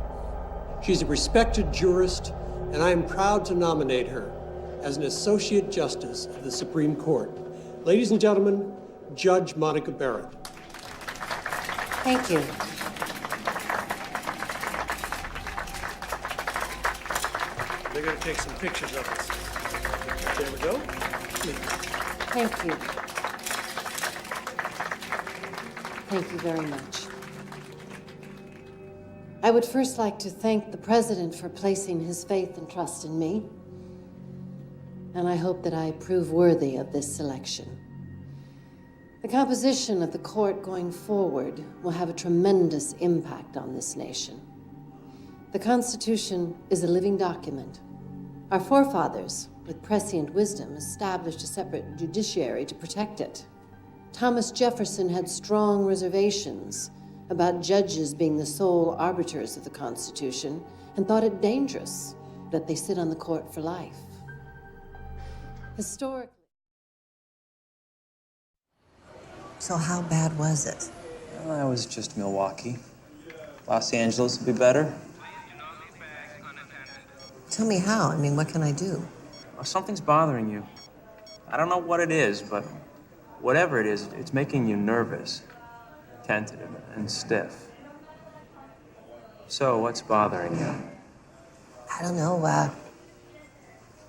She's a respected jurist, and I am proud to nominate her as an Associate Justice of the Supreme Court. Ladies and gentlemen, Judge Monica Barrett.
Thank you.
They're going to take some pictures of us. There we go.
Thank you. Thank you very much. I would first like to thank the President for placing his faith and trust in me. And I hope that I prove worthy of this selection. The composition of the court going forward will have a tremendous impact on this nation. The Constitution is a living document. Our forefathers, with prescient wisdom, established a separate judiciary to protect it. Thomas Jefferson had strong reservations about judges being the sole arbiters of the Constitution and thought it dangerous that they sit on the court for life. Historically.
So how bad was it?
Well, that was just Milwaukee. Los Angeles would be better.
Tell me how. I mean, what can I do?
Well, something's bothering you. I don't know what it is, but whatever it is, it's making you nervous, tentative, and stiff. So, what's bothering you?
I don't know.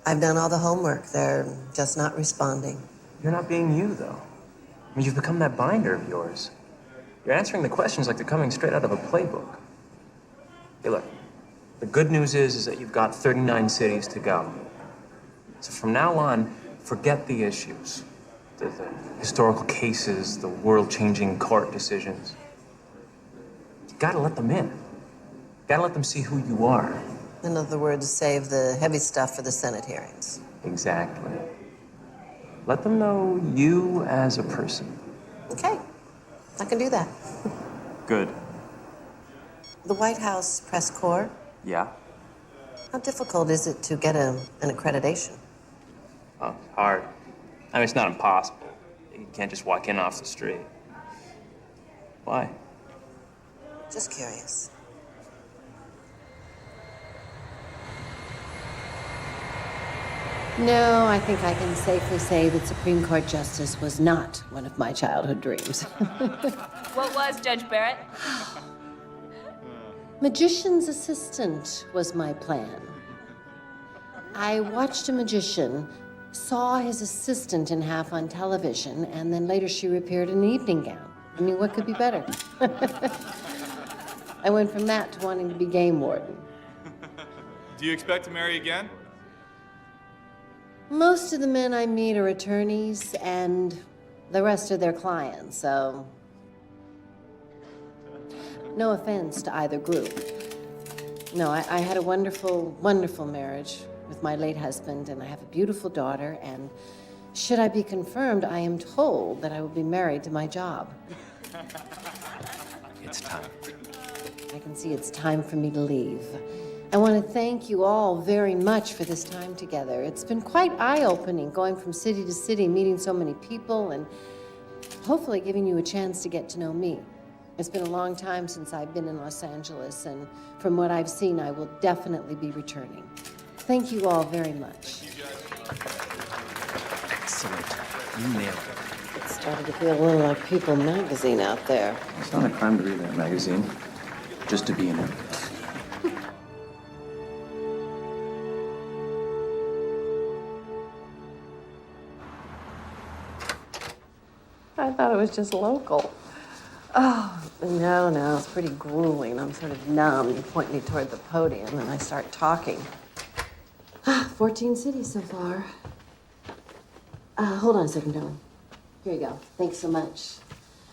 I've done all the homework. They're just not responding.
You're not being you, though. I mean, you've become that binder of yours. You're answering the questions like they're coming straight out of a playbook. Hey, look. The good news is that you've got 39 cities to go. So from now on, forget the issues. The historical cases, the world-changing court decisions. You gotta let them in. Gotta let them see who you are.
In other words, save the heavy stuff for the Senate hearings.
Exactly. Let them know you as a person.
Okay, I can do that.
Good.
The White House press corps,
Yeah?
how difficult is it to get an accreditation?
Oh, hard. I mean, it's not impossible. You can't just walk in off the street. Why?
Just curious.
No, I think I can safely say that Supreme Court justice was not one of my childhood dreams.
What was, Judge Barrett?
Magician's assistant was my plan. I watched a magician, saw his assistant in half on television, and then later she reappeared in an evening gown. I mean, what could be better? I went from that to wanting to be game warden.
Do you expect to marry again?
Most of the men I meet are attorneys, and the rest are their clients, so no offense to either group. No, I had a wonderful, wonderful marriage with my late husband, and I have a beautiful daughter, and should I be confirmed, I am told that I will be married to my job.
It's time.
I can see it's time for me to leave. I want to thank you all very much for this time together. It's been quite eye-opening going from city to city, meeting so many people, and hopefully giving you a chance to get to know me. It's been a long time since I've been in Los Angeles, and from what I've seen, I will definitely be returning. Thank you all very much.
Excellent. You nailed it.
It started to feel a little like People magazine out there.
It's not a crime to read that magazine, just to be in it.
I thought it was just local. Oh, no, it's pretty grueling. I'm sort of numb. You point me toward the podium and I start talking. 14 cities so far. Hold on a second, darling. Here you go. Thanks so much.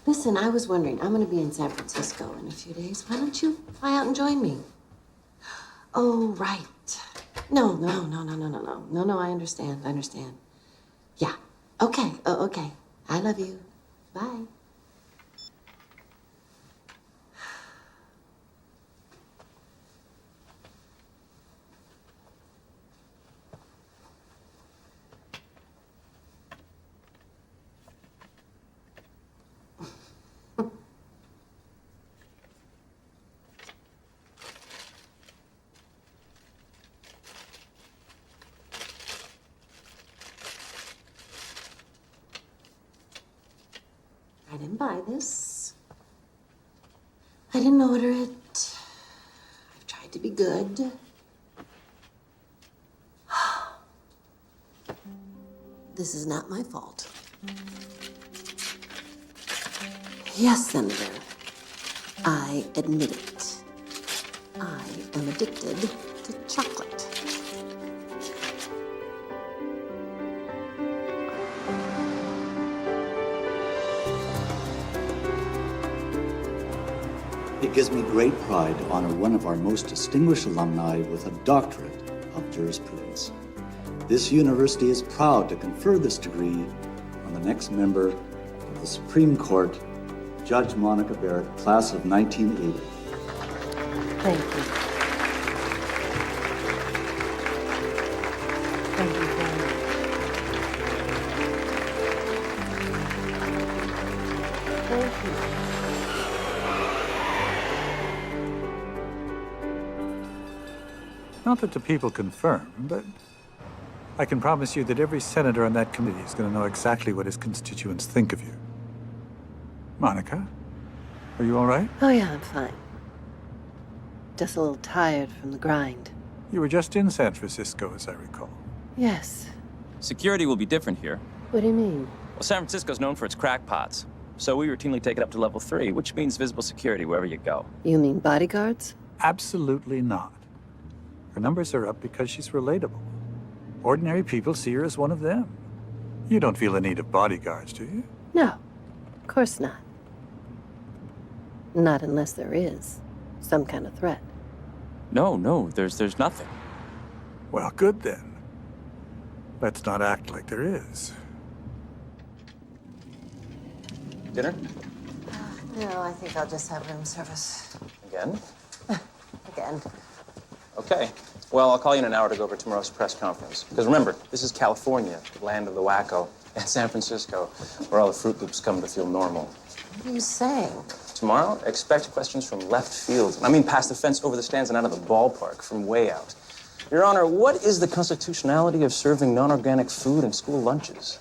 Listen, I was wondering, I'm going to be in San Francisco in a few days. Why don't you fly out and join me? Oh, right. No, I understand. Yeah. Okay. Oh, okay. I love you. Bye. I didn't buy this. I didn't order it. I've tried to be good. This is not my fault. Yes, Senator. I admit it. I am addicted to chocolate.
It gives me great pride to honor one of our most distinguished alumni with a doctorate of jurisprudence. This university is proud to confer this degree on the next member of the Supreme Court, Judge Monica Barrett, class of 1980.
Thank you. Thank you very much. Thank you.
Not that the people confirm, but I can promise you that every senator on that committee is going to know exactly what his constituents think of you. Monica, are you all right?
Oh, yeah, I'm fine. Just a little tired from the grind.
You were just in San Francisco, as I recall.
Yes.
Security will be different here.
What do you mean?
Well, San Francisco's known for its crackpots. So we routinely take it up to level 3, which means visible security wherever you go.
You mean bodyguards?
Absolutely not. Her numbers are up because she's relatable. Ordinary people see her as one of them. You don't feel the need of bodyguards, do you?
No, of course not. Not unless there is some kind of threat.
No, there's nothing.
Well, good then. Let's not act like there is.
Dinner?
No, I think I'll just have room service.
Again?
Again.
Okay. Well, I'll call you in an hour to go over tomorrow's press conference. Because remember, this is California, land of the wacko, and San Francisco, where all the Fruit Loops come to feel normal.
What are you saying?
Tomorrow, expect questions from left field. I mean past the fence, over the stands, and out of the ballpark, from way out. Your Honor, what is the constitutionality of serving non-organic food in school lunches?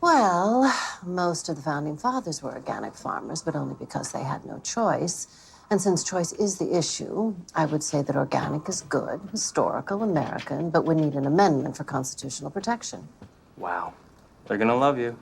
Well, most of the founding fathers were organic farmers, but only because they had no choice. And since choice is the issue, I would say that organic is good, historical, American, but would need an amendment for constitutional protection.
Wow. They're gonna love you.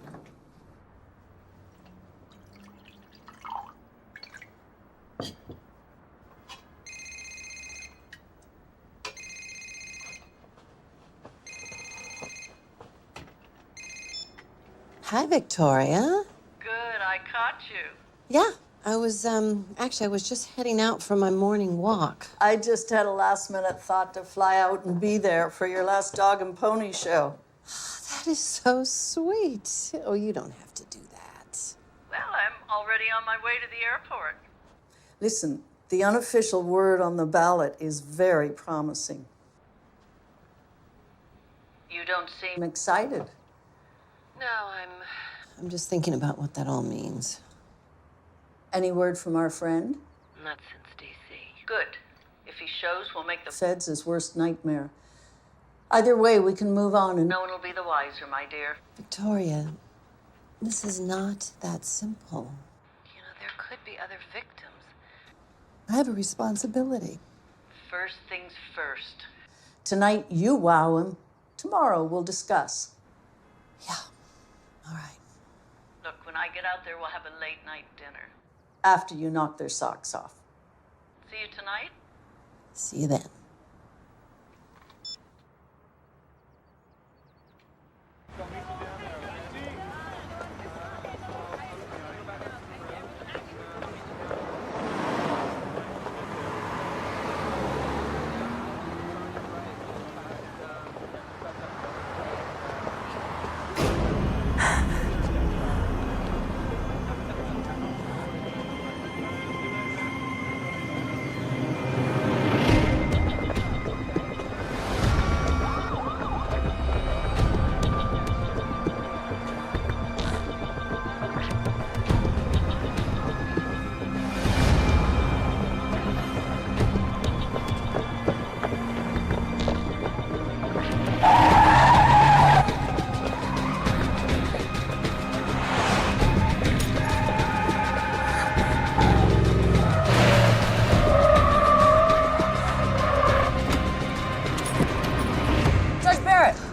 Hi, Victoria.
Good, I caught you.
Yeah, I was just heading out for my morning walk.
I just had a last-minute thought to fly out and be there for your last dog and pony show.
That is so sweet. Oh, you don't have to do that.
Well, I'm already on my way to the airport.
Listen, the unofficial word on the ballot is very promising.
You don't seem
I'm excited.
No,
I'm just thinking about what that all means.
Any word from our friend?
Not since DC. Good. If he shows, we'll make the
Fed's his worst nightmare. Either way, we can move on and...
No one will be the wiser, my dear.
Victoria, this is not that simple.
You know, there could be other victims.
I have a responsibility.
First things first.
Tonight, you wow him. Tomorrow, we'll discuss.
All right.
Look, when I get out there, we'll have a late night dinner.
After you knock their socks off.
See you tonight?
See you then.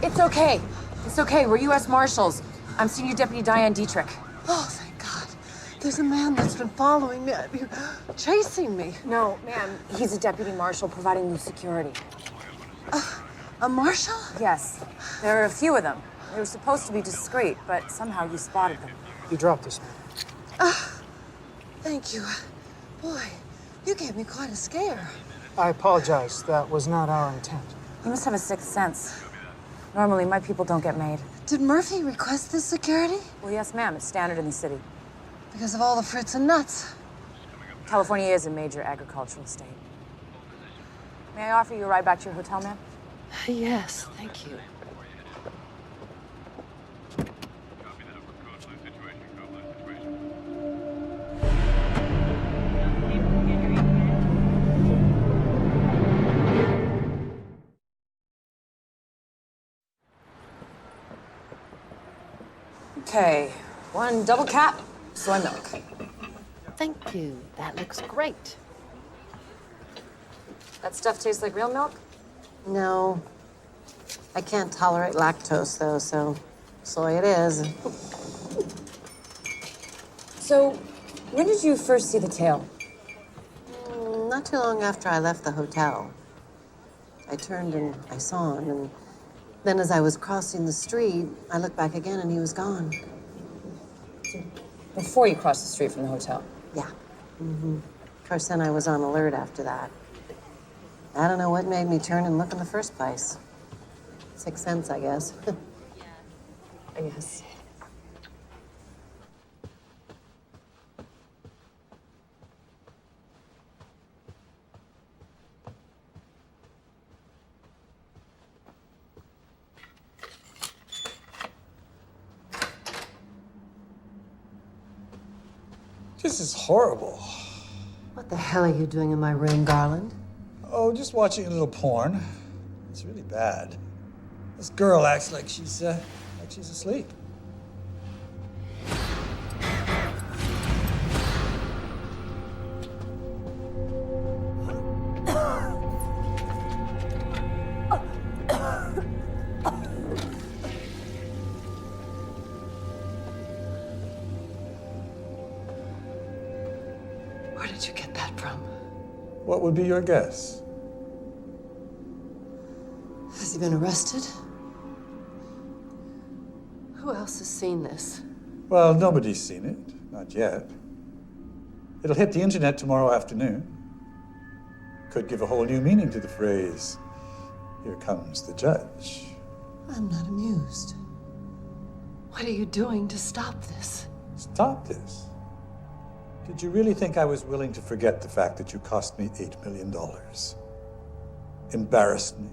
It's okay. It's okay. We're U.S. Marshals. I'm Senior Deputy Diane Dietrich.
Oh, thank God. There's a man that's been following me, chasing me.
No, ma'am. He's a deputy marshal providing you security.
A marshal?
Yes. There are a few of them. They were supposed to be discreet, but somehow you spotted them.
You dropped this man.
Thank you. Boy, you gave me quite a scare.
I apologize. That was not our intent.
You must have a sixth sense. Normally, my people don't get made.
Did Murphy request this security?
Well, yes, ma'am. It's standard in the city.
Because of all the fruits and nuts.
California is a major agricultural state. May I offer you a ride back to your hotel, ma'am?
Yes, thank you.
Okay, one double cap, soy milk.
Thank you. That looks great.
That stuff tastes like real milk?
No. I can't tolerate lactose, though, so soy it is.
So, when did you first see the tail?
Not too long after I left the hotel. I turned and I saw him, and then as I was crossing the street, I looked back again and he was gone.
Before you crossed the street from the hotel?
Yeah. Of course, then I was on alert after that. I don't know what made me turn and look in the first place. Sixth sense, I guess.
I guess.
This is horrible.
What the hell are you doing in my room, Garland?
Oh, just watching a little porn. It's really bad. This girl acts like she's asleep.
Where did you get that from?
What would be your guess?
Has he been arrested? Who else has seen this?
Well, nobody's seen it. Not yet. It'll hit the internet tomorrow afternoon. Could give a whole new meaning to the phrase, "Here comes the judge."
I'm not amused. What are you doing to stop this?
Stop this? Did you really think I was willing to forget the fact that you cost me $8 million? Embarrassed me?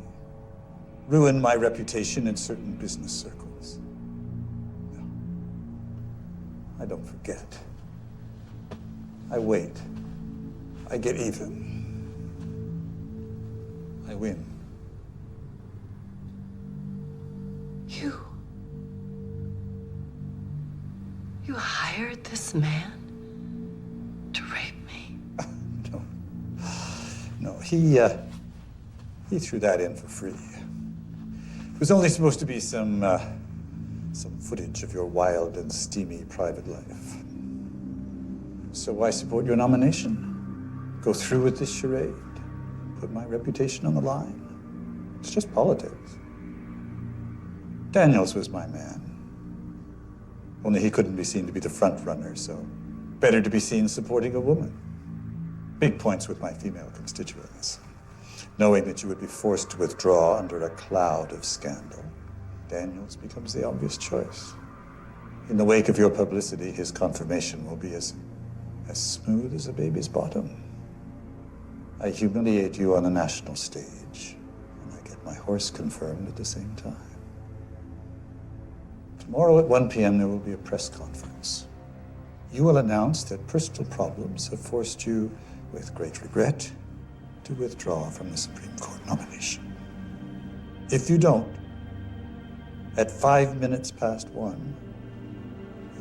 Ruined my reputation in certain business circles? No. I don't forget. I wait. I get even. I win.
You hired this man to rape me?
No, he threw that in for free. It was only supposed to be some footage of your wild and steamy private life. So I support your nomination. Go through with this charade. Put my reputation on the line. It's just politics. Daniels was my man. Only he couldn't be seen to be the front runner, so better to be seen supporting a woman. Big points with my female constituents. Knowing that you would be forced to withdraw under a cloud of scandal, Daniels becomes the obvious choice. In the wake of your publicity, his confirmation will be as smooth as a baby's bottom. I humiliate you on a national stage, and I get my horse confirmed at the same time. Tomorrow at 1 p.m. there will be a press conference. You will announce that personal problems have forced you, with great regret, to withdraw from the Supreme Court nomination. If you don't, at 5 minutes past 1,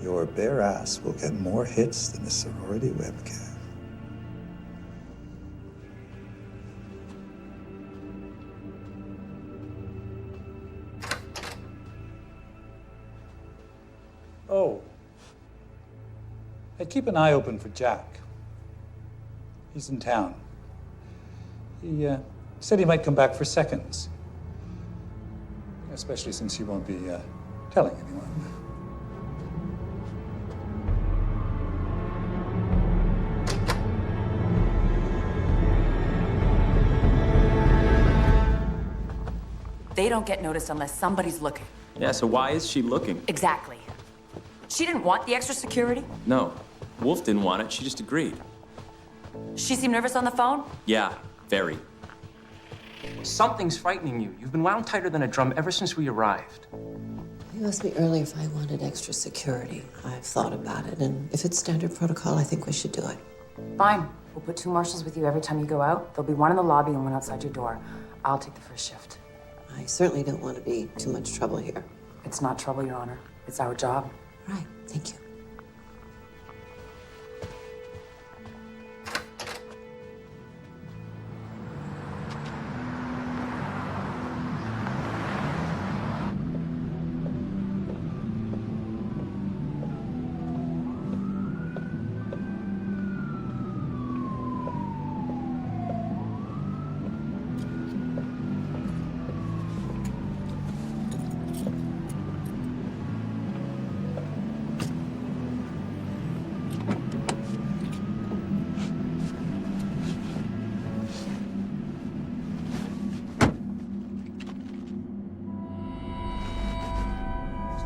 your bare ass will get more hits than a sorority webcam. Oh, I'd keep an eye open for Jack. He's in town. He said he might come back for seconds. Especially since you won't be telling anyone.
They don't get noticed unless somebody's looking.
Yeah, so why is she looking?
Exactly. She didn't want the extra security?
No, Wolf didn't want it. She just agreed.
She seemed nervous on the phone?
Yeah, very.
Something's frightening you. You've been wound tighter than a drum ever since we arrived.
You asked me earlier if I wanted extra security. I've thought about it, and if it's standard protocol, I think we should do it.
Fine. We'll put 2 marshals with you every time you go out. There'll be 1 in the lobby and 1 outside your door. I'll take the first shift.
I certainly don't want to be too much trouble here.
It's not trouble, Your Honor. It's our job.
Right. Thank you.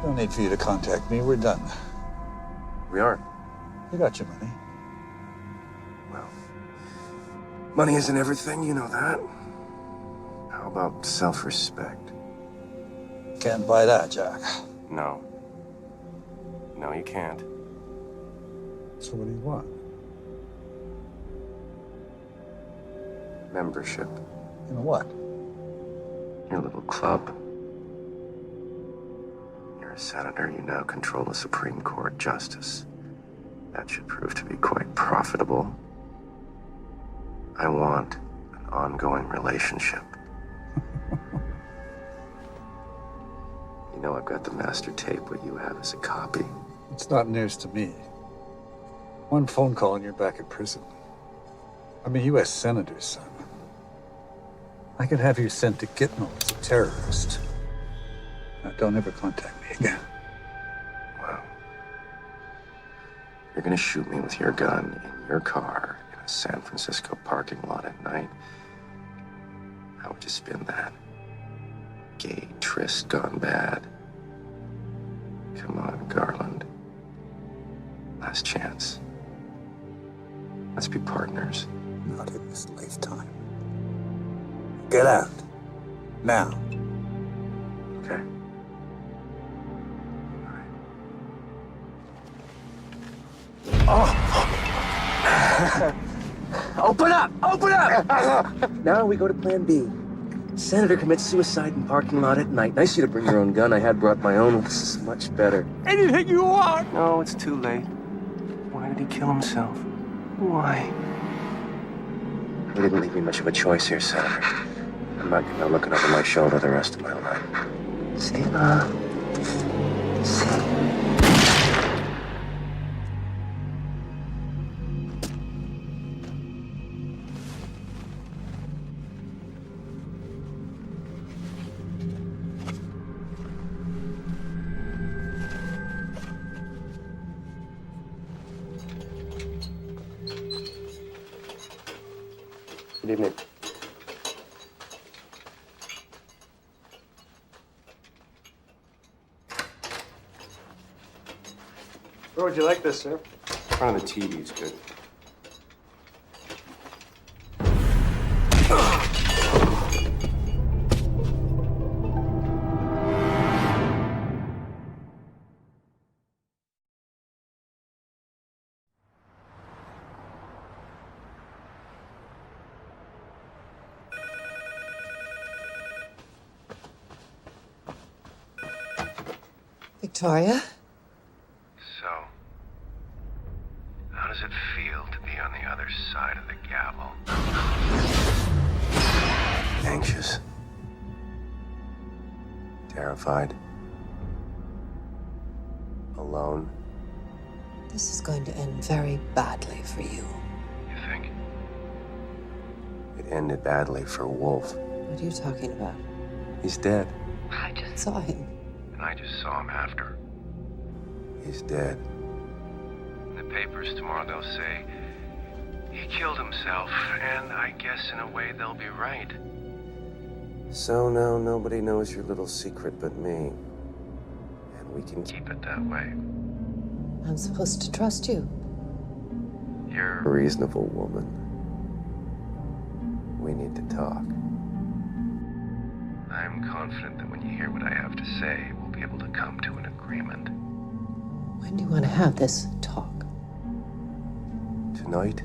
No need for you to contact me. We're done.
We are.
You got your money.
Well, money isn't everything, you know that. How about self-respect?
Can't buy that, Jack.
No. No, you can't.
So what do you want?
Membership.
In what?
Your little club. You're a senator. You now control a Supreme Court justice. That should prove to be quite profitable. I want an ongoing relationship. You know I've got the master tape. What you have is a copy.
It's not news to me. 1 phone call and you're back in prison. I'm a U.S. senator, son. I could have you sent to Gitmo as a terrorist. Now, don't ever contact me again.
Wow. You're gonna shoot me with your gun in your car in a San Francisco parking lot at night? How would you spin that? Gay tryst gone bad. Come on, Garland. Last chance. Let's be partners.
Not in this lifetime. Get out. Now.
Okay. Open up! Open up! Now we go to plan B. Senator commits suicide in parking lot at night. Nice of you to bring your own gun. I had brought my own. This is much better.
Anything you want!
No, it's too late. Why did he kill himself? Why? He didn't leave me much of a choice here, Senator. I'm not gonna looking over my shoulder the rest of my life. See, Good evening.
Where would you like this, sir?
Front of the TV is good.
Victoria?
So, how does it feel to be on the other side of the gavel?
Anxious. Terrified. Alone.
This is going to end very badly for you.
You think?
It ended badly for Wolf.
What are you talking about?
He's dead.
I just saw him.
And I just saw him after.
He's dead.
In the papers tomorrow they'll say, he killed himself, and I guess in a way they'll be right.
So now nobody knows your little secret but me. And we can
Keep it that way.
I'm supposed to trust you.
You're
a reasonable woman. We need to talk.
I'm confident that when you hear what I have to say, we'll be able to come to an agreement.
When do you want to have this talk?
Tonight?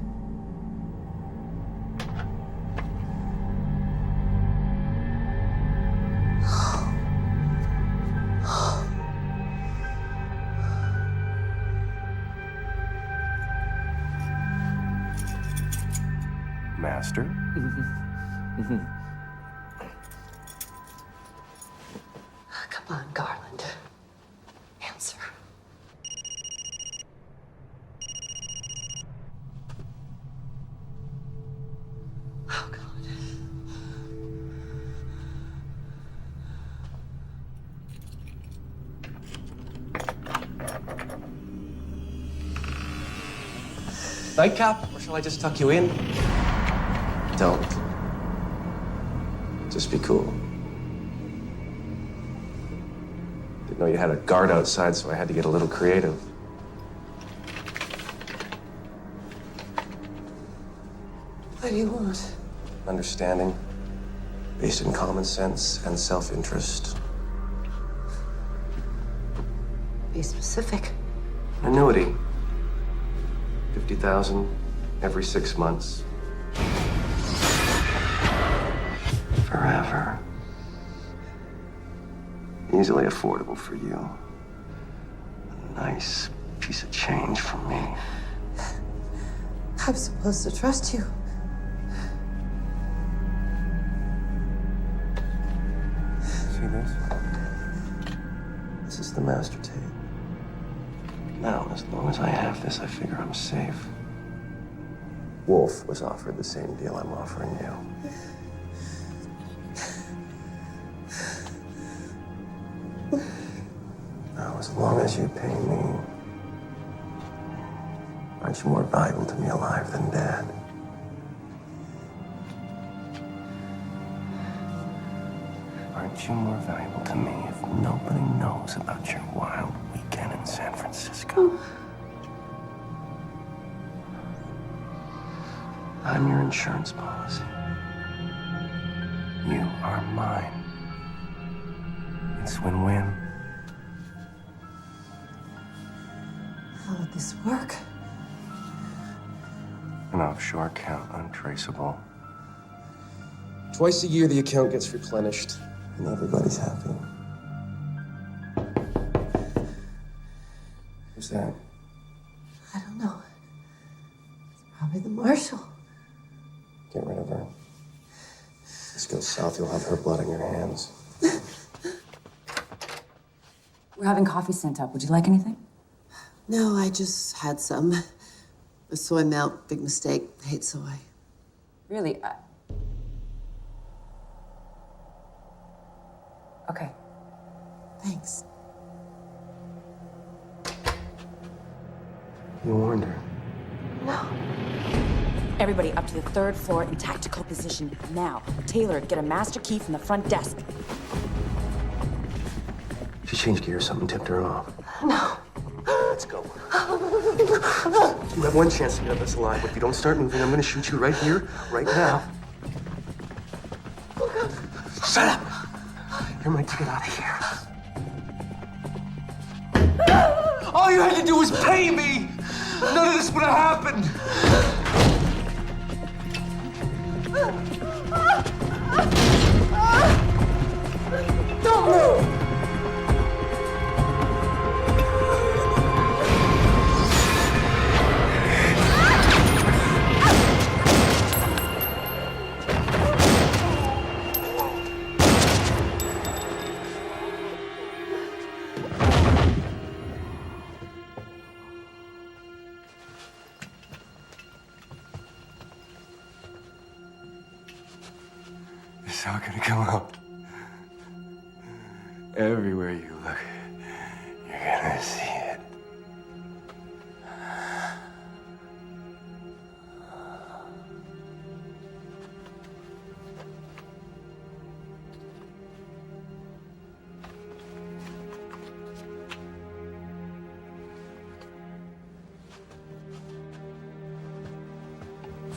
Master?
Come on, Garland. Answer. Oh, God.
Nightcap? Or shall I just tuck you in? Don't. Just be cool. Didn't know you had a guard outside, so I had to get a little creative.
What do you want?
Understanding, based in common sense and self-interest.
Be specific.
Annuity. 50,000 every 6 months. Forever. Easily affordable for you. A nice piece of change for me.
I'm supposed to trust you.
See this? This is the master tape. Now, as long as I have this, I figure I'm safe. Wolf was offered the same deal I'm offering you. Now, as long as you pay me, aren't you more valuable to me alive than dead? Aren't you more valuable to me if nobody knows about your wild weekend in San Francisco? I'm your insurance policy. You are mine. It's win-win.
How would this work?
An offshore account, untraceable.
Twice a year, the account gets replenished, and everybody's happy. Who's that?
I don't know. It's probably the marshal.
Get rid of her. This goes south, you'll have her blood on your hands.
We're having coffee sent up. Would you like anything?
No, I just had some. A soy milk, big mistake. Hate soy.
Really? Okay.
Thanks.
You warned her.
No.
Everybody up to the 3rd floor in tactical position now. Taylor, get a master key from the front desk.
She changed gears, something tipped her off.
No.
Let's go. You have one chance to get us alive, but if you don't start moving, I'm gonna shoot you right here, right now. Shut up! You're my ticket out of here. All you had to do was pay me! None of this would have happened!
Don't move!
It's all gonna come out. Everywhere you look, you're gonna see it.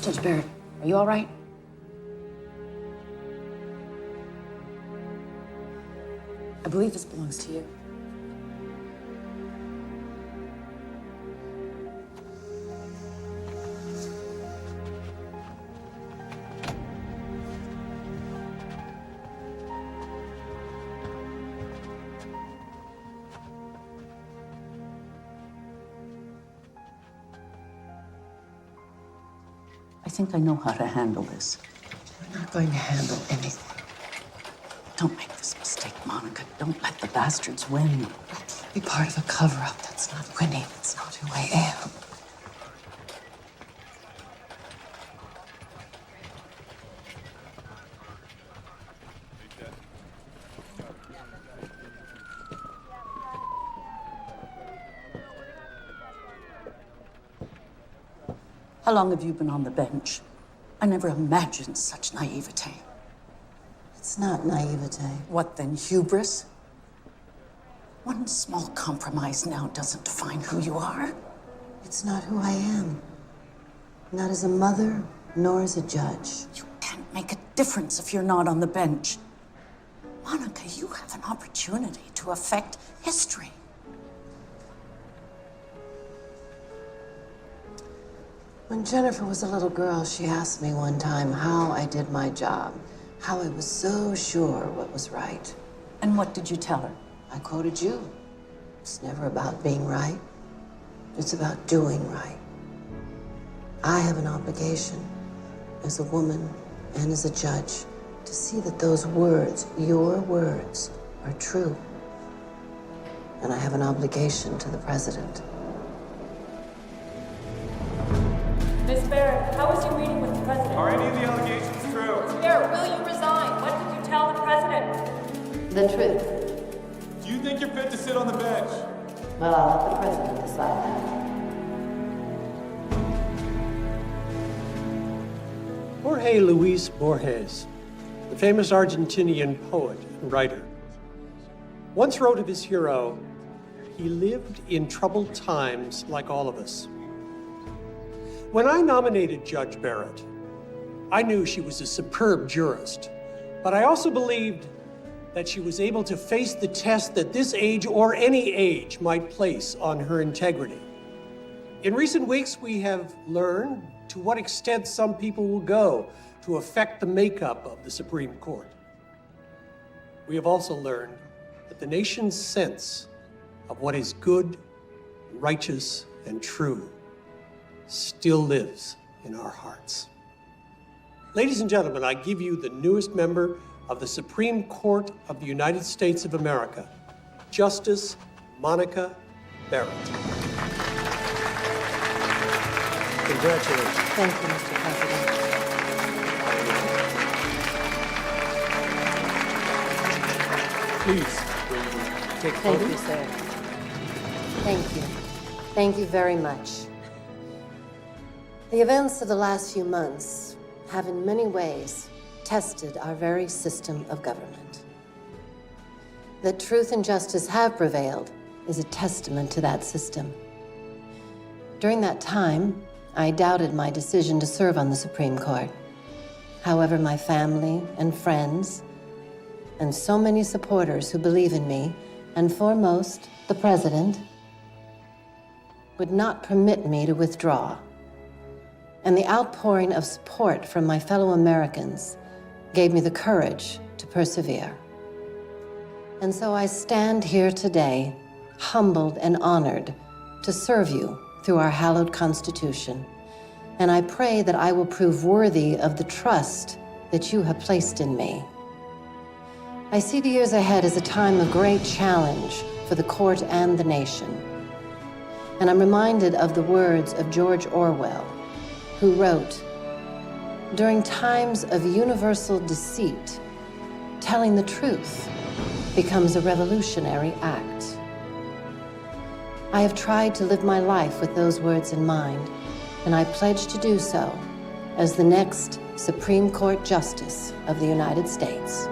Judge Barrett, are you all right? I believe this belongs to you.
I think I know how to handle this.
We're not going to handle anything.
Don't make this mistake, Monica. Don't let the bastards win.
Be part of a cover-up. That's not winning. That's not who I am.
How long have you been on the bench? I never imagined such naivete.
It's not naivete.
What then, hubris? One small compromise now doesn't define who you are.
It's not who I am. Not as a mother, nor as a judge.
You can't make a difference if you're not on the bench. Monica, you have an opportunity to affect history.
When Jennifer was a little girl, she asked me one time how I did my job, how I was so sure what was right.
And what did you tell her?
I quoted you. It's never about being right. It's about doing right. I have an obligation as a woman and as a judge to see that those words, your words, are true. And I have an obligation to the president.
Miss Barrett, how was your meeting with the president?
Are any of the allegations true?
Miss Barrett, will you resign? What did you tell the president?
The truth.
Do you think you're fit to sit on the bench?
Well, I'll let the president decide that.
Jorge Luis Borges, the famous Argentinian poet and writer, once wrote of his hero, "He lived in troubled times like all of us." When I nominated Judge Barrett, I knew she was a superb jurist, but I also believed that she was able to face the test that this age or any age might place on her integrity. In recent weeks, we have learned to what extent some people will go to affect the makeup of the Supreme Court. We have also learned that the nation's sense of what is good, righteous, and true still lives in our hearts. Ladies and gentlemen, I give you the newest member of the Supreme Court of the United States of America, Justice Monica Barrett. Congratulations.
Thank you, Mr. President.
Please, will you take
Thank
photos?
you, sir. Thank you. Thank you very much. The events of the last few months have in many ways tested our very system of government. That truth and justice have prevailed is a testament to that system. During that time, I doubted my decision to serve on the Supreme Court. However, my family and friends, and so many supporters who believe in me, and foremost, the President, would not permit me to withdraw. And the outpouring of support from my fellow Americans gave me the courage to persevere. And so I stand here today, humbled and honored to serve you through our hallowed Constitution. And I pray that I will prove worthy of the trust that you have placed in me. I see the years ahead as a time of great challenge for the court and the nation. And I'm reminded of the words of George Orwell, who wrote, "During times of universal deceit, telling the truth becomes a revolutionary act." I have tried to live my life with those words in mind, and I pledge to do so as the next Supreme Court Justice of the United States.